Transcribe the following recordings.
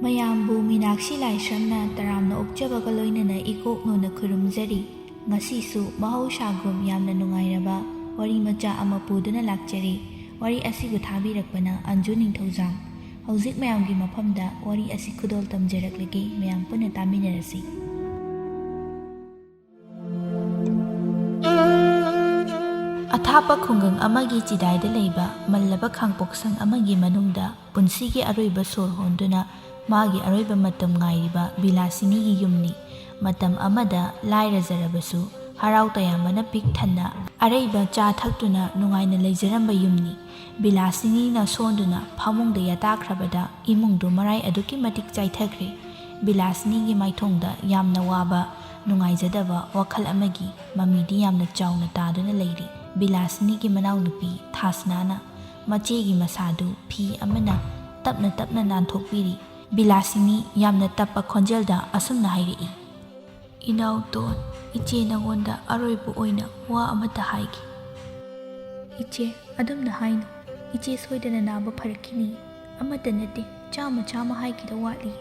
ꯃꯌꯥꯝꯕꯨ ꯃꯤꯅꯥꯛꯁꯤ ꯂꯥꯏꯁ꯭ꯔꯝꯅ ꯇꯔꯥꯝꯅ ꯑꯣꯛꯆꯕꯒ ꯂꯣꯏꯅꯅ ꯏꯀꯣꯛꯅꯣꯅ ꯈꯨꯔꯨꯝꯖꯔꯤ꯫ ꯉꯁꯤꯁꯨ ꯃꯍꯧꯁꯥꯒꯨꯝ ꯌꯥꯝꯅ ꯅꯨꯡꯉꯥꯏꯔꯕ ꯋꯥꯔꯤ ꯃꯆꯥ ꯑꯃ ꯄꯨꯗꯨꯅ ꯂꯥꯛꯆꯔꯤ꯫ ꯋꯥꯔꯤ ꯑꯁꯤꯕꯨ ꯊꯥꯕꯤꯔꯛꯄꯅ ꯑꯟꯖꯨ ꯅꯤꯡꯊꯧꯖꯥꯝ꯫ ꯍꯧꯖꯤꯛ ꯃꯌꯥꯝꯒꯤ ꯃꯐꯝꯗ ꯋꯥꯔꯤ ꯑꯁꯤ ꯈꯨꯗꯣꯜ ꯇꯝꯖꯔꯛꯂꯒꯦ, ꯃꯌꯥꯝ ꯄꯨꯟꯅ ꯇꯥꯃꯤꯟꯅꯔꯁꯤ꯫ ꯑꯊꯥꯞꯄ ꯈꯨꯡꯒꯪ ꯑꯃꯒꯤ ꯆꯤꯗꯥꯏꯗ ꯂꯩꯕ ꯃꯜꯂꯕ ꯈꯥꯡꯄꯣꯛꯁꯪ ꯑꯃꯒꯤ ꯃꯅꯨꯡꯗ ꯄꯨꯟꯁꯤꯒꯤ ꯑꯔꯣꯏꯕ ꯁꯣꯔ ꯍꯣꯟꯗꯨꯅ ꯃꯥꯒꯤ ꯑꯔꯣꯏꯕ ꯃꯇꯝ ꯉꯥꯏꯔꯤꯕ ꯕꯤꯂꯥꯁꯤꯅꯤꯒꯤ ꯌꯨꯝꯅꯤ꯫ ꯃꯇꯝ ꯑꯃꯗ ꯂꯥꯏꯔꯖꯔꯕꯁꯨ ꯍꯔꯥꯎ ꯇꯌꯥꯝꯕꯅ ꯄꯤꯛ ꯊꯟꯅ ꯑꯔꯩꯕ ꯆꯥ ꯊꯛꯇꯨꯅ ꯅꯨꯡꯉꯥꯏꯅ ꯂꯩꯖꯔꯝꯕ ꯌꯨꯝꯅꯤ꯫ ꯕꯤꯂꯥꯁꯤꯅꯤꯅ ꯁꯣꯟꯗꯨꯅ ꯐꯃꯨꯡꯗ ꯌꯥꯇꯥꯈ꯭ꯔꯕꯗ ꯏꯃꯨꯡꯗꯨ ꯃꯔꯥꯏ ꯑꯗꯨꯛꯀꯤ ꯃꯇꯤꯛ ꯆꯥꯏꯊꯈ꯭ꯔꯦ꯫ ꯕꯤꯂꯥꯁꯤꯅꯤꯒꯤ ꯃꯥꯏꯊꯣꯡꯗ ꯌꯥꯝꯅ ꯋꯥꯕ, ꯅꯨꯡꯉꯥꯏꯖꯗꯕ ꯋꯥꯈꯜ ꯑꯃꯒꯤ ꯃꯃꯤꯗꯤ ꯌꯥꯝꯅ ꯆꯥꯎꯅ ꯇꯥꯗꯨꯅ ꯂꯩꯔꯤ꯫ ꯕꯤꯂꯥꯁꯤꯅꯤꯒꯤ ꯃꯅꯥꯎꯅꯨꯄꯤ ꯊꯥꯁꯅꯥꯅ ꯃꯆꯦꯒꯤ ꯃꯁꯥꯗꯨ ꯐꯤ ꯑꯃꯅ ꯇꯞꯅ ꯇꯞꯅ ꯅꯥꯟꯊꯣꯛꯄꯤꯔꯤ꯫ ꯕꯤꯂꯥꯁꯤꯅꯤ ꯌꯥꯝꯅ ꯇꯞꯄ ꯈꯣꯟꯖꯦꯜꯗ ꯑꯁꯨꯝꯅ ꯍꯥꯏꯔꯛꯏ꯫ "ꯏꯅꯥꯎꯇꯣꯟ, ꯏꯆꯦ ꯅꯉꯣꯟꯗ ꯑꯔꯣꯏꯕ ꯑꯣꯏꯅ ꯋꯥ ꯑꯃꯠꯇ ꯍꯥꯏꯒꯦ." "ꯏꯆꯦ, ꯑꯗꯨꯝꯅ ꯍꯥꯏꯅꯨ. ꯏꯆꯦ ꯁꯣꯏꯗꯅ ꯅꯥꯕ ꯐꯔꯛꯈꯤꯅꯤ. ꯑꯃꯠꯇ ꯅꯠꯇꯦ, ꯆꯥꯝꯃ ꯍꯥꯏꯈꯤꯗ ꯋꯥꯠꯂꯤ.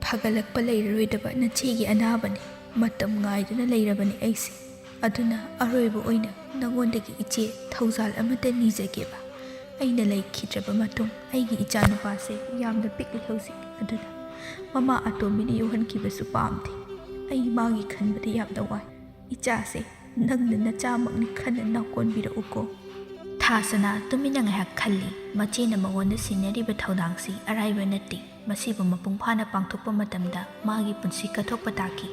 ꯐꯒꯠꯂꯛꯄ ꯂꯩꯔꯔꯣꯏꯗꯕ ꯅꯆꯦꯒꯤ ꯑꯅꯥꯕꯅꯤ. ꯃꯇꯝ ꯉꯥꯏꯗꯨꯅ ꯂꯩꯔꯕꯅꯤ ꯑꯩꯁꯦ. ꯑꯗꯨꯅ ꯑꯔꯣꯏꯕ ꯑꯣꯏꯅ ꯅꯉꯣꯟꯗꯒꯤ ꯏꯆꯦ ꯊꯧꯖꯥꯜ ꯑꯃꯠꯇ ꯅꯤꯖꯒꯦꯕ. ꯑꯩꯅ ꯂꯩꯈꯤꯗ꯭ꯔꯕ ꯃꯇꯨꯡ ꯑꯩꯒꯤ ꯏꯆꯥꯅꯨꯄꯥꯁꯦ ꯌꯥꯝꯅ ꯄꯤꯛꯂꯤ ꯍꯧꯖꯤꯛ. ꯑꯗꯨꯅ ꯃꯃꯥ ꯑꯇꯣꯝꯕꯤꯅ ꯌꯣꯛꯍꯟꯈꯤꯕꯁꯨ ꯄꯥꯝꯗꯦ. ꯑꯩ ꯃꯥꯒꯤ ꯈꯟꯕꯗ ꯌꯥꯝꯅ ꯋꯥꯏ. ꯏꯆꯥꯁꯦ ꯅꯪꯅ ꯅꯆꯥꯃꯛꯅꯤ ꯈꯟꯅ ꯅꯥꯎꯀꯣꯟꯕꯤꯔꯛꯎꯀꯣ." ꯊꯥꯁꯅꯥ ꯇꯨꯃꯤꯟꯅ ꯉꯥꯏꯍꯥꯛ ꯈꯜꯂꯤ꯫ ꯃꯆꯦꯅ ꯃꯉꯣꯟꯗ ꯁꯤꯟꯅꯔꯤꯕ ꯊꯧꯗꯥꯡꯁꯤ ꯑꯔꯥꯏꯕ ꯅꯠꯇꯦ. ꯃꯁꯤꯕꯨ ꯃꯄꯨꯡ ꯐꯥꯅ ꯄꯥꯡꯊꯣꯛꯄ ꯃꯇꯝꯗ ꯃꯥꯒꯤ ꯄꯨꯟꯁꯤ ꯀꯠꯊꯣꯛꯄ ꯇꯥꯈꯤ꯫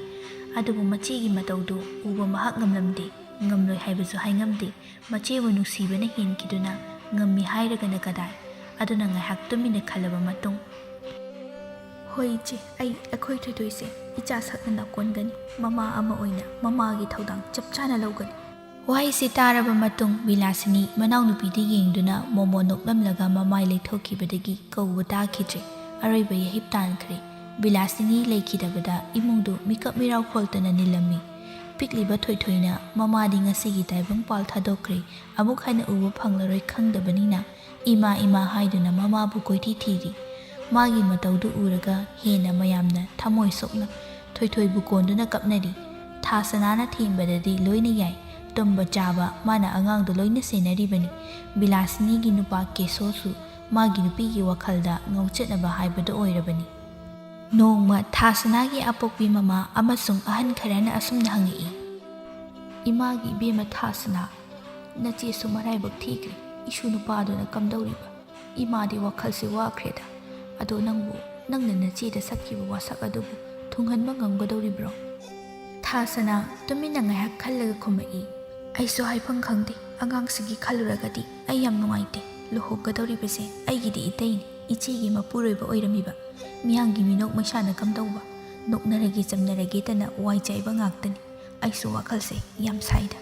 ꯑꯗꯨꯕꯨ ꯃꯆꯦꯒꯤ ꯃꯇꯧꯗꯨ ꯎꯕ ꯃꯍꯥꯛ ꯉꯝꯂꯝꯗꯦ. ꯉꯝꯂꯣꯏ ꯍꯥꯏꯕꯁꯨ ꯍꯥꯏꯉꯝꯗꯦ. ꯃꯆꯦꯕꯨ ꯅꯨꯡꯁꯤꯕꯅ ꯍꯦꯟꯈꯤꯗꯨꯅ ꯉꯝꯃꯤ ꯍꯥꯏꯔꯒꯅ ꯀꯗꯥꯏ? ꯑꯗꯨꯅ ꯉꯥꯏꯍꯥꯛ ꯇꯨꯃꯤꯟꯅ ꯈꯜꯂꯕ ꯃꯇꯨꯡ, "ꯍꯣꯏ ꯏꯆꯦ, ꯑꯩꯈꯣꯏ ꯊꯣꯏꯊꯣꯏꯁꯦ ꯏꯆꯥ ꯁꯛꯅ ꯅꯥꯎꯀꯣꯟꯒꯅꯤ. ꯃꯃꯥ ꯑꯃ ꯑꯣꯏꯅ ꯃꯃꯥꯒꯤ ꯊꯧꯗꯥꯡ ꯆꯞ ꯆꯥꯅ ꯂꯧꯒꯅꯤ." ꯋꯥꯍꯩꯁꯤ ꯇꯥꯔꯕ ꯃꯇꯨꯡ ꯕꯤꯂꯥꯁꯤꯅꯤ ꯃꯅꯥꯎꯅꯨꯄꯤꯗ ꯌꯦꯡꯗꯨꯅ ꯃꯣꯃꯣ ꯅꯣꯛꯂꯝꯂꯒ ꯃꯃꯥꯏ ꯂꯩꯊꯣꯛꯈꯤꯕꯗꯒꯤ ꯀꯧꯕ ꯇꯥꯈꯤꯗ꯭ꯔꯦ꯫ ꯑꯔꯣꯏꯕ ꯌꯥꯍꯤꯞ ꯇꯥꯟꯈ꯭ꯔꯦ꯫ ꯕꯤꯂꯥꯁꯤꯅꯤ ꯂꯩꯈꯤꯗꯕꯗ ꯏꯃꯨꯡꯗꯨ ꯃꯤꯀꯞ ꯃꯤꯔꯥꯎ ꯈꯣꯜꯇꯅ ꯅꯤꯜꯂꯝꯃꯤ꯫ ꯄꯤꯛꯂꯤꯕ ꯊꯣꯏꯊꯣꯏꯅ ꯃꯃꯥꯗꯤ ꯉꯁꯤꯒꯤ ꯇꯥꯏꯕꯪꯄꯥꯜ ꯊꯥꯗꯣꯛꯈ꯭ꯔꯦ, ꯑꯃꯨꯛ ꯍꯟꯅ ꯎꯕ ꯐꯪꯂꯔꯣꯏ ꯈꯪꯗꯕꯅꯤꯅ ꯏꯃꯥ ꯏꯃꯥ ꯍꯥꯏꯗꯨꯅ ꯃꯃꯥꯕꯨ ꯀꯣꯏꯊꯤ ꯊꯤꯔꯤ꯫ ꯃꯥꯒꯤ ꯃꯇꯧꯗꯨ ꯎꯔꯒ ꯍꯦꯟꯅ ꯃꯌꯥꯝꯅ ꯊꯃꯣꯏ ꯁꯣꯛꯅ ꯊꯣꯏꯊꯣꯏꯕꯨ ꯀꯣꯟꯗꯨꯅ ꯀꯞꯅꯔꯤ꯫ ꯊꯥꯁꯅꯥꯅ ꯊꯦꯝꯕꯗꯗꯤ ꯂꯣꯏꯅ ꯌꯥꯏ. ꯇꯨꯝꯕ ꯆꯥꯕ ꯃꯥꯅ ꯑꯉꯥꯡꯗꯨ ꯂꯣꯏꯅ ꯁꯦꯟꯅꯔꯤꯕꯅꯤ꯫ ꯕꯤꯂꯥꯁꯤꯅꯤꯒꯤ ꯅꯨꯄꯥ ꯀꯦꯁꯣꯁꯨ ꯃꯥꯒꯤ ꯅꯨꯄꯤꯒꯤ ꯋꯥꯈꯜꯗ ꯉꯧꯆꯠꯅꯕ ꯍꯥꯏꯕꯗꯨ ꯑꯣꯏꯔꯕꯅꯤ꯫ ꯅꯣꯡꯃ ꯊꯥꯁꯅꯥꯒꯤ ꯑꯄꯣꯛꯄꯤ ꯃꯃꯥ ꯑꯃꯁꯨꯡ ꯑꯍꯟ ꯈꯔꯅ ꯑꯁꯨꯝꯅ ꯍꯪꯉꯛꯏ꯫ "ꯏꯃꯥꯒꯤ ꯏꯕꯦꯝꯃ ꯊꯥꯁꯅꯥ, ꯅꯆꯦꯁꯨ ꯃꯔꯥꯏꯕꯛ ꯊꯤꯈ꯭ꯔꯦ. ꯏꯁꯨ ꯅꯨꯄꯥꯗꯨꯅ ꯀꯝꯗꯧꯔꯤꯕ? ꯏꯃꯥꯗꯤ ꯋꯥꯈꯜꯁꯦ ꯋꯥꯈ꯭ꯔꯦꯗ. ꯑꯗꯣ ꯅꯪꯅ ꯅꯆꯦꯗ ꯁꯛꯈꯤꯕ ꯋꯥꯁꯛ ꯑꯗꯨꯕꯨ ꯊꯨꯡꯍꯟꯕ ꯉꯝꯒꯗꯧꯔꯤꯕ꯭ꯔꯣ?" ꯊꯥꯁꯅꯥ ꯇꯨꯃꯤꯟꯅ ꯉꯥꯏꯍꯥꯛ ꯈꯜꯂꯒ ꯈꯨꯝꯃꯛꯏ꯫ "ꯑꯩꯁꯨ ꯍꯥꯏꯐꯝ ꯈꯪꯗꯦ. ꯑꯉꯥꯡꯁꯤꯒꯤ ꯈꯜꯂꯨꯔꯒꯗꯤ ꯑꯩ ꯌꯥꯝ ꯅꯨꯡꯉꯥꯏꯇꯦ. ꯂꯨꯍꯣꯡꯒꯗꯧꯔꯤꯕꯁꯦ ꯑꯩꯒꯤꯗꯤ ꯏꯇꯩꯅꯤ, ꯏꯆꯦꯒꯤ ꯃꯄꯨꯔꯣꯏꯕ ꯑꯣꯏꯔꯝꯃꯤꯕ. ꯃꯤꯌꯥꯝꯒꯤ ꯃꯤꯅꯣꯛ ꯃꯩꯁꯥꯅ ꯀꯝꯗꯧꯕ? ꯅꯣꯛꯅꯔꯒꯦ ꯆꯝꯅꯔꯒꯦꯇꯅ ꯋꯥꯏ ꯆꯥꯏꯕ ꯉꯥꯛꯇꯅꯤ. ꯑꯩꯁꯨ ꯋꯥꯈꯜꯁꯦ ꯌꯥꯝ ꯁꯥꯏꯗ.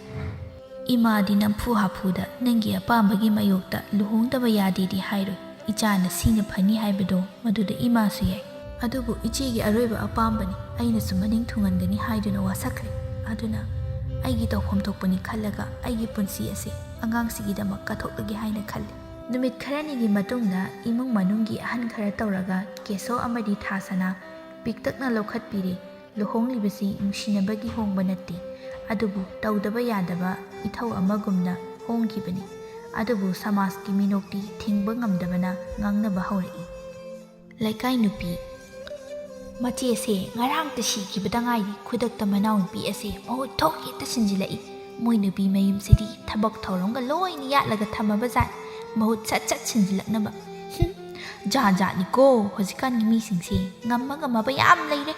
ꯏꯃꯥꯗꯤ ꯅꯝꯐꯨ ꯍꯥꯐꯨꯗ ꯅꯪꯒꯤ ꯑꯄꯥꯝꯕꯒꯤ ꯃꯥꯌꯣꯛꯇ ꯂꯨꯍꯣꯡꯗꯕ ꯌꯥꯗꯦꯗꯤ ꯍꯥꯏꯔꯣꯏ. ꯏꯆꯥꯅ ꯁꯤꯅ ꯐꯅꯤ ꯍꯥꯏꯕꯗꯣ ꯃꯗꯨꯗ ꯏꯃꯥꯁꯨ ꯌꯥꯏ. ꯑꯗꯨꯕꯨ ꯏꯆꯦꯒꯤ ꯑꯔꯣꯏꯕ ꯑꯄꯥꯝꯕꯅꯤ, ꯑꯩꯅꯁꯨ ꯃꯅꯤꯡ ꯊꯨꯡꯍꯟꯒꯅꯤ ꯍꯥꯏꯗꯨꯅ ꯋꯥꯁꯛꯈ꯭ꯔꯦ. ꯑꯗꯨꯅ ꯑꯩꯒꯤ ꯇꯧꯐꯝ ꯊꯣꯛꯄꯅꯤ ꯈꯜꯂꯒ ꯑꯩꯒꯤ ꯄꯨꯟꯁꯤ ꯑꯁꯤ ꯑꯉꯥꯡꯁꯤꯒꯤꯗꯃꯛ ꯀꯠꯊꯣꯛꯂꯒꯦ ꯍꯥꯏꯅ ꯈꯜꯂꯤ." ꯅꯨꯃꯤꯠ ꯈꯔꯅꯤꯒꯤ ꯃꯇꯨꯡꯗ ꯏꯃꯨꯡ ꯃꯅꯨꯡꯒꯤ ꯑꯍꯟ ꯈꯔ ꯇꯧꯔꯒ ꯀꯦꯁꯣ ꯑꯃꯗꯤ ꯊꯥꯁꯅꯥ ꯄꯤꯛꯇꯛꯅ ꯂꯧꯈꯠꯄꯤꯔꯦ꯫ ꯂꯨꯍꯣꯡꯂꯤꯕꯁꯤ ꯅꯨꯡꯁꯤꯅꯕꯒꯤ ꯍꯣꯡꯕ ꯅꯠꯇꯦ, ꯑꯗꯨꯕꯨ ꯇꯧꯗꯕ ꯌꯥꯗꯕ ꯏꯊꯧ ꯑꯃꯒꯨꯝꯅ ꯍꯣꯡꯈꯤꯕꯅꯤ꯫ ꯑꯗꯨꯕꯨ ꯁꯃꯥꯖꯀꯤ ꯃꯤꯅꯣꯛꯇꯤ ꯊꯤꯡꯕ ꯉꯝꯗꯕꯅ ꯉꯥꯡꯅꯕ ꯍꯧꯔꯛꯏ꯫ ꯂꯩꯀꯥꯏ ꯅꯨꯄꯤ: "ꯃꯆꯦꯁꯦ ꯉꯔꯥꯡꯇ ꯁꯤꯈꯤꯕꯗ ꯉꯥꯏꯔꯤ. ꯈꯨꯗꯛꯇ ꯃꯅꯥꯎꯅꯨꯄꯤ ꯑꯁꯦ ꯃꯍꯨꯠ ꯊꯣꯛ ꯍꯦꯛꯇ ꯁꯤꯟꯖꯤꯜꯂꯛꯏ. ꯃꯣꯏ ꯅꯨꯄꯤ ꯃꯌꯨꯝꯁꯤꯗꯤ ꯊꯕꯛ ꯊꯧꯔꯝꯒ ꯂꯣꯏꯅ ꯌꯥꯠꯂꯒ ꯊꯝꯃꯕꯖꯥꯠꯅꯤ, ꯃꯍꯨꯠ ꯁꯠ ꯁꯤꯟꯖꯤꯜꯂꯛꯅꯕ. ꯖꯥꯠ ꯖꯥꯠꯅꯤꯀꯣ ꯍꯧꯖꯤꯛꯀꯥꯟꯒꯤ ꯃꯤꯁꯤꯡꯁꯦ, ꯉꯝꯃꯕ ꯌꯥꯝ ꯂꯩꯔꯦ."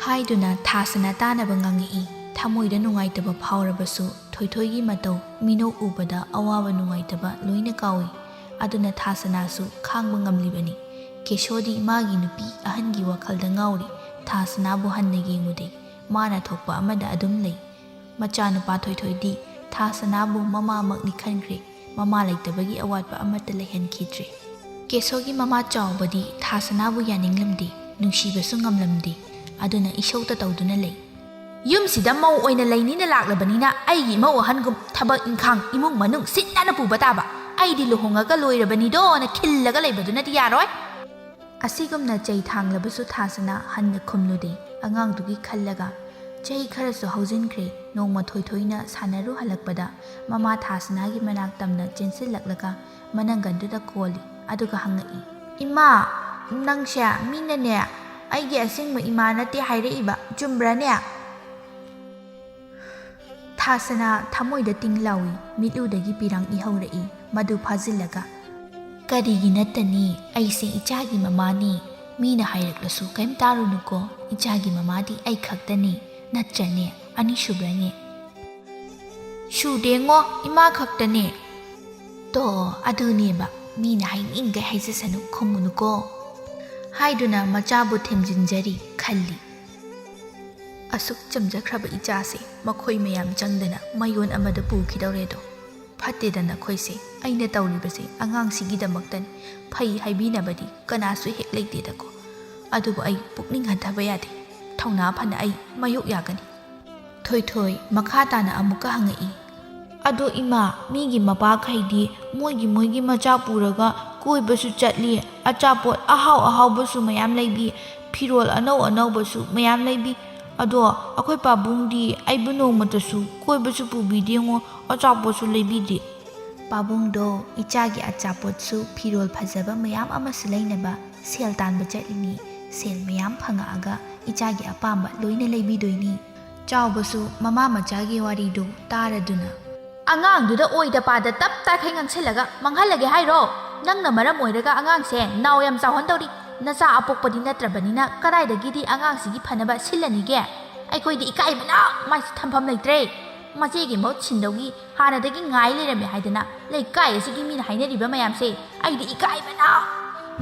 ꯍꯥꯏꯗꯨꯅ ꯊꯥꯁꯅꯥ ꯇꯥꯅꯕ ꯉꯥꯡꯉꯛꯏ꯫ ꯊꯃꯣꯏꯗ ꯅꯨꯡꯉꯥꯏꯇꯕ ꯐꯥꯎꯔꯕꯁꯨ ꯊꯣꯏꯊꯣꯏꯒꯤ ꯃꯇꯧ ꯃꯤꯅꯣꯛ ꯎꯕꯗ ꯑꯋꯥꯕ ꯅꯨꯡꯉꯥꯏꯇꯕ ꯂꯣꯏꯅ ꯀꯥꯎꯏ꯫ ꯑꯗꯨꯅ ꯊꯥꯁꯅꯥꯁꯨ ꯈꯥꯡꯕ ꯉꯝꯂꯤꯕꯅꯤ꯫ ꯀꯦꯁꯣꯗꯤ ꯃꯥꯒꯤ ꯅꯨꯄꯤ ꯑꯍꯟꯒꯤ ꯋꯥꯈꯜꯗ ꯉꯥꯎꯔꯤ꯫ ꯊꯥꯁꯅꯥꯕꯨ ꯍꯟꯅ ꯌꯦꯡꯉꯨꯗꯦ. ꯃꯥꯅ ꯊꯣꯛꯄ ꯑꯃꯗ ꯑꯗꯨꯝ ꯂꯩ꯫ ꯃꯆꯥꯅꯨꯄꯥ ꯊꯣꯏꯊꯣꯏꯗꯤ ꯊꯥꯁꯅꯥꯕꯨ ꯃꯃꯥꯃꯛꯅꯤ ꯈꯟꯈ꯭ꯔꯦ꯫ ꯃꯃꯥ ꯂꯩꯇꯕꯒꯤ ꯑꯋꯥꯠꯄ ꯑꯃꯠꯇ ꯂꯩꯍꯟꯈꯤꯗ꯭ꯔꯦ꯫ ꯀꯦꯁꯣꯒꯤ ꯃꯃꯥ ꯆꯥꯎꯕꯗꯤ ꯊꯥꯁꯅꯥꯕꯨ ꯌꯥꯅꯤꯡꯂꯝꯗꯦ, ꯅꯨꯡꯁꯤꯕꯁꯨ ꯉꯝꯂꯝꯗꯦ꯫ ꯑꯗꯨꯅ ꯏꯁꯧꯇ ꯇꯧꯗꯨꯅ ꯂꯩ꯫ "ꯌꯨꯝꯁꯤꯗ ꯃꯧ ꯑꯣꯏꯅ ꯂꯩꯅꯤꯅ ꯂꯥꯛꯂꯕꯅꯤꯅ ꯑꯩꯒꯤ ꯏꯃꯧ ꯑꯍꯟꯒꯨꯝ ꯊꯕꯛ ꯏꯪꯈꯥꯡ ꯏꯃꯨꯡ ꯃꯅꯨꯡ ꯁꯤꯠ ꯅꯥꯟꯅ ꯄꯨꯕ ꯇꯥꯕ. ꯑꯩꯗꯤ ꯂꯨꯍꯣꯡꯉꯒ ꯂꯣꯏꯔꯕꯅꯤꯗꯣꯅ ꯈꯤꯜꯂꯒ ꯂꯩꯕꯗꯨꯅꯗꯤ ꯌꯥꯔꯣꯏ." ꯑꯁꯤꯒꯨꯝꯅ ꯆꯩ ꯊꯥꯡꯂꯕꯁꯨ ꯊꯥꯁꯅ ꯍꯟꯅ ꯈꯨꯝꯂꯨꯗꯦ ꯑꯉꯥꯡꯗꯨꯒꯤ ꯈꯜꯂꯒ ꯆꯍꯤ ꯈꯔꯁꯨ ꯍꯧꯖꯤꯟꯈ꯭ꯔꯦ ꯅꯣꯡꯃ ꯊꯣꯏꯊꯣꯏꯅ ꯁꯥꯟꯅꯔꯨ ꯍꯜꯂꯛꯄꯗ ꯃꯃꯥ ꯊꯥꯁꯅꯥꯒꯤ ꯃꯅꯥꯛ ꯇꯝꯅ ꯆꯦꯟꯁꯤꯜꯂꯛꯂꯒ ꯃꯅꯪꯒꯟꯗꯨꯗ ꯀꯣꯜꯂꯤ ꯑꯗꯨꯒ ꯍꯪꯉꯛꯏ ꯏꯃꯥ ꯅꯪꯁꯦ ꯃꯤꯅꯅꯦ ꯑꯩꯒꯤ ꯑꯁꯦꯡꯕ ꯏꯃꯥ ꯅꯠꯇꯦ ꯍꯥꯏꯔꯛꯏꯕ ꯆꯨꯝꯕ꯭ꯔꯅꯦ ꯊꯥꯁꯅꯥ ꯊꯃꯣꯏꯗ ꯇꯤꯡ ꯂꯥꯎꯏ ꯃꯤꯠꯂꯨꯗꯒꯤ ꯄꯤꯔꯥꯡ ꯏꯍꯧꯔꯛꯏ ꯃꯗꯨ ꯐꯥꯖꯤꯜꯂꯒ ꯀꯔꯤꯒꯤ ꯅꯠꯇꯅꯤ ꯑꯩꯁꯦ ꯏꯆꯥꯒꯤ ꯃꯃꯥꯅꯤ ꯃꯤꯅ ꯍꯥꯏꯔꯛꯂꯁꯨ ꯀꯩꯝ ꯇꯥꯔꯨꯅꯨꯀꯣ ꯏꯆꯥꯒꯤ ꯃꯃꯥꯗꯤ ꯑꯩ ꯈꯛꯇꯅꯤ ꯅꯠꯇ꯭ꯔꯅꯦ ꯑꯅꯤꯁꯨꯕ꯭ꯔꯅꯦ ꯁꯨꯗꯦꯉꯣ ꯏꯃꯥ ꯈꯛꯇꯅꯦ ꯇꯣ ꯑꯗꯨꯅꯦꯕ ꯃꯤꯅ ꯍꯥꯏꯅꯤꯡꯒꯩ ꯍꯥꯏꯖꯁꯅꯨ ꯈꯨꯝꯃꯨꯅꯨꯀꯣ ꯍꯥꯏꯗꯨꯅ ꯃꯆꯥꯕꯨ ꯊꯦꯝꯖꯤꯟꯖꯔꯤ ꯈꯜꯂꯤ ꯑꯁꯨꯛ ꯆꯝꯖꯈ꯭ꯔꯕ ꯏꯆꯥꯁꯦ ꯃꯈꯣꯏ ꯃꯌꯥꯝ ꯆꯪꯗꯅ ꯃꯌꯣꯟ ꯑꯃꯗ ꯄꯨꯈꯤꯗꯧꯔꯦꯗꯣ ꯐꯠꯇꯦꯗ ꯅꯈꯣꯏꯁꯦ ꯑꯩꯅ ꯇꯧꯔꯤꯕꯁꯦ ꯑꯉꯥꯡꯁꯤꯒꯤꯗꯃꯛꯇꯅꯤ ꯐꯩ ꯍꯥꯏꯕꯤꯅꯕꯗꯤ ꯀꯅꯥꯁꯨ ꯍꯦꯛ ꯂꯩꯇꯦꯗꯀꯣ ꯑꯗꯨꯕꯨ ꯑꯩ ꯄꯨꯛꯅꯤꯡ ꯍꯟꯊꯕ ꯌꯥꯗꯦ ꯊꯧꯅꯥ ꯐꯅ ꯑꯩ ꯃꯥꯌꯣꯛ ꯌꯥꯒꯅꯤ ꯊꯣꯏꯊꯣꯏ ꯃꯈꯥ ꯇꯥꯅ ꯑꯃꯨꯛꯀ ꯍꯪꯉꯛꯏ ꯑꯗꯣ ꯏꯃꯥ ꯃꯤꯒꯤ ꯃꯄꯥꯈꯩꯗꯤ ꯃꯣꯏꯒꯤ ꯃꯆꯥ ꯄꯨꯔꯒ ꯀꯣꯏꯕꯁꯨ ꯆꯠꯂꯤ ꯑꯆꯥꯄꯣꯠ ꯑꯍꯥꯎ ꯑꯍꯥꯎꯕꯁꯨ ꯃꯌꯥꯝ ꯂꯩꯕꯤ ꯐꯤꯔꯣꯜ ꯑꯅꯧ ꯑꯅꯧꯕꯁꯨ ꯃꯌꯥꯝ ꯂꯩꯕꯤ ꯑꯗꯣ ꯑꯩꯈꯣꯏ ꯄꯥꯕꯨꯡꯗꯤ ꯑꯩꯕꯨ ꯅꯣꯡꯃꯇꯁꯨ ꯀꯣꯏꯕꯁꯨ ꯄꯨꯕꯤꯗꯦꯉꯣ ꯑꯆꯥꯄꯣꯠꯁꯨ ꯂꯩꯕꯤꯗꯦ ꯄꯥꯕꯨꯡꯗꯣ ꯏꯆꯥꯒꯤ ꯑꯆꯥꯄꯣꯠꯁꯨ ꯐꯤꯔꯣꯜ ꯐꯖꯕ ꯃꯌꯥꯝ ꯑꯃꯁꯨ ꯂꯩꯅꯕ ꯁꯦꯜ ꯇꯥꯟꯕ ꯆꯠꯂꯤꯅꯤ ꯁꯦꯜ ꯃꯌꯥꯝ ꯐꯪꯉꯛꯑꯒ ꯏꯆꯥꯒꯤ ꯑꯄꯥꯝꯕ ꯂꯣꯏꯅ ꯂꯩꯕꯤꯗꯣꯏꯅꯤ ꯆꯥꯎꯕꯁꯨ ꯃꯃꯥ ꯃꯆꯥꯒꯤ ꯋꯥꯔꯤꯗꯨ ꯇꯥꯔꯗꯨꯅ ꯑꯉꯥꯡꯗꯨꯗ ꯑꯣꯏꯗ ꯄꯥꯗ ꯇꯞ ꯇꯥꯈꯩ ꯉꯥꯡꯁꯤꯜꯂꯒ ꯃꯥꯡꯍꯜꯂꯒꯦ ꯍꯥꯏꯔꯣ ꯅꯪꯅ ꯃꯔꯝ ꯑꯣꯏꯔꯒ ꯑꯉꯥꯡꯁꯦ ꯅꯥꯎ ꯌꯥꯝ ꯆꯥꯎꯍꯟꯗꯧꯔꯤ ꯅꯆꯥ ꯑꯄꯣꯛꯄꯗꯤ ꯅꯠꯇ꯭ꯔꯕꯅꯤನ ꯀꯗꯥꯏꯗꯒꯤꯗꯤ ꯑꯉꯥꯡꯁꯤꯒꯤ ꯐꯅꯕ ꯁꯤꯜꯂꯅꯤꯒꯦ ꯑꯩꯈꯣꯏꯗꯤ ꯏꯀꯥꯏꯕꯅ ꯃꯥꯏ ꯊꯝꯐꯝ ꯂꯩꯇ꯭ꯔꯦ ꯃꯆꯦꯒꯤ ꯃꯍꯨꯠ ꯁꯤꯟꯗꯧꯒꯤ ꯍꯥꯟꯅꯗꯒꯤ ꯉꯥꯏ ꯂꯩꯔꯝꯃꯦ ꯍꯥꯏꯗꯅ ꯂꯩꯀꯥꯏ ꯑꯁꯤꯒꯤ ꯃꯤꯅ ꯍꯥꯏꯅꯔꯤꯕ ꯃꯌꯥꯝꯁꯦ ꯑꯩꯗꯤ ꯏꯀꯥꯏꯕꯅ